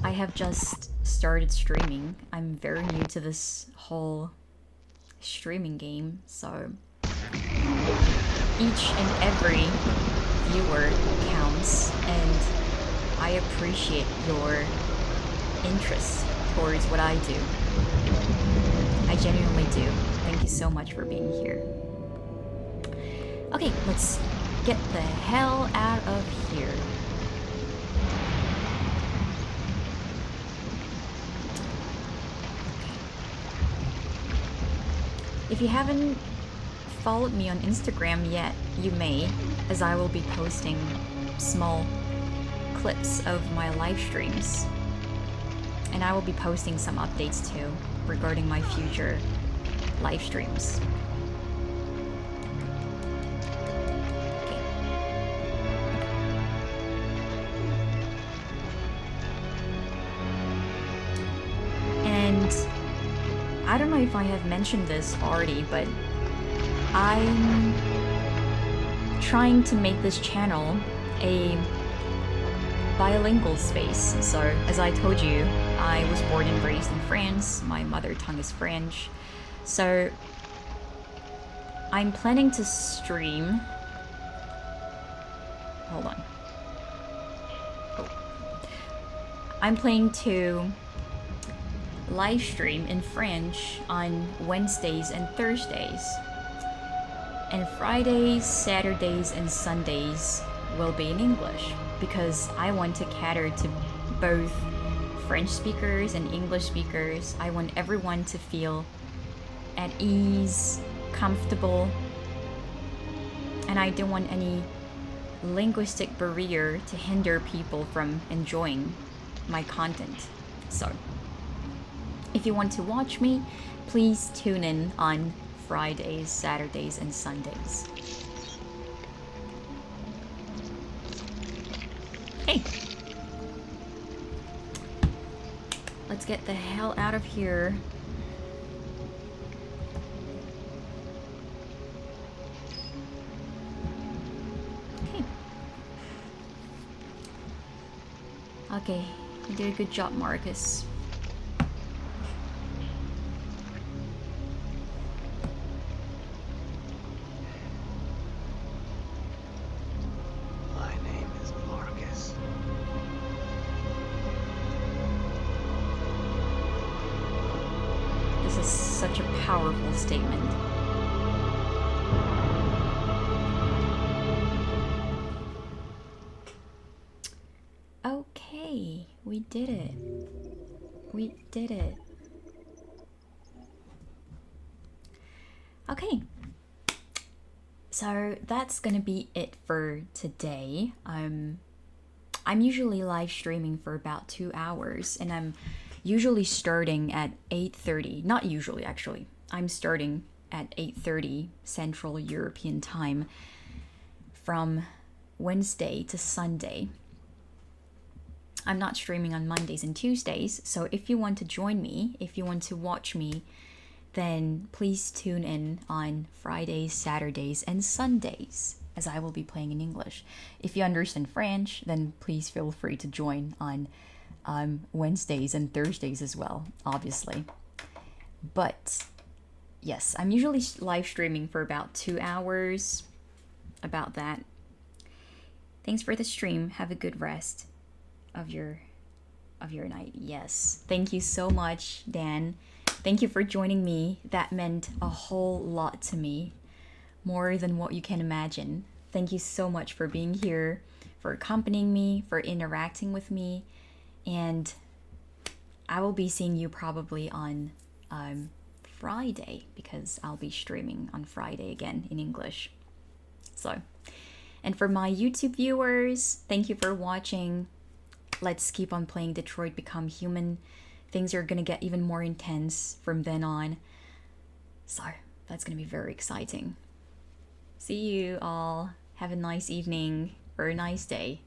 I have just started streaming. I'm very new to this whole streaming game, so each and every viewer counts, and I appreciate your interest towards what I do. I genuinely do. Thank you so much for being here. Okay, let's get the hell out of here. If you haven't followed me on Instagram yet, you may, as I will be posting small clips of my live streams. And I will be posting some updates too regarding my future live streams. Okay. And I don't know if I have mentioned this already, but I'm trying to make this channel a bilingual space. So, as I told you, I was born and raised in France. My mother tongue is French. So, I'm planning to stream... Hold on. Oh. I'm planning to live stream in French on Wednesdays and Thursdays. And Fridays, Saturdays, and Sundays will be in English, because I want to cater to both French speakers and English speakers. I want everyone to feel at ease, comfortable, and I don't want any linguistic barrier to hinder people from enjoying my content. So, if you want to watch me, please tune in on Fridays, Saturdays, and Sundays. Hey! Let's get the hell out of here. Okay. Okay, you did a good job, Marcus. Such a powerful statement. Okay, we did it. We did it. Okay. So that's gonna be it for today. I'm usually live streaming for about 2 hours, and I'm usually starting at 8:30. Not usually, actually. I'm starting at 8:30 Central European Time from Wednesday to Sunday. I'm not streaming on Mondays and Tuesdays, so if you want to join me, if you want to watch me, then please tune in on Fridays, Saturdays, and Sundays, as I will be playing in English. If you understand French, then please feel free to join on Wednesdays and Thursdays as well, obviously. But yes, I'm usually live streaming for about 2 hours, about that. Thanks for the stream. Have a good rest of your night. Yes, thank you so much, Dan. Thank you for joining me. That meant a whole lot to me, more than what you can imagine. Thank you so much for being here, for accompanying me, for interacting with me. And I will be seeing you probably on Friday, because I'll be streaming on Friday again in English. So, And for my YouTube viewers, thank you for watching. Let's keep on playing Detroit Become Human. Things are gonna get even more intense from then on. So that's gonna be very exciting. See you all. Have a nice evening or a nice day.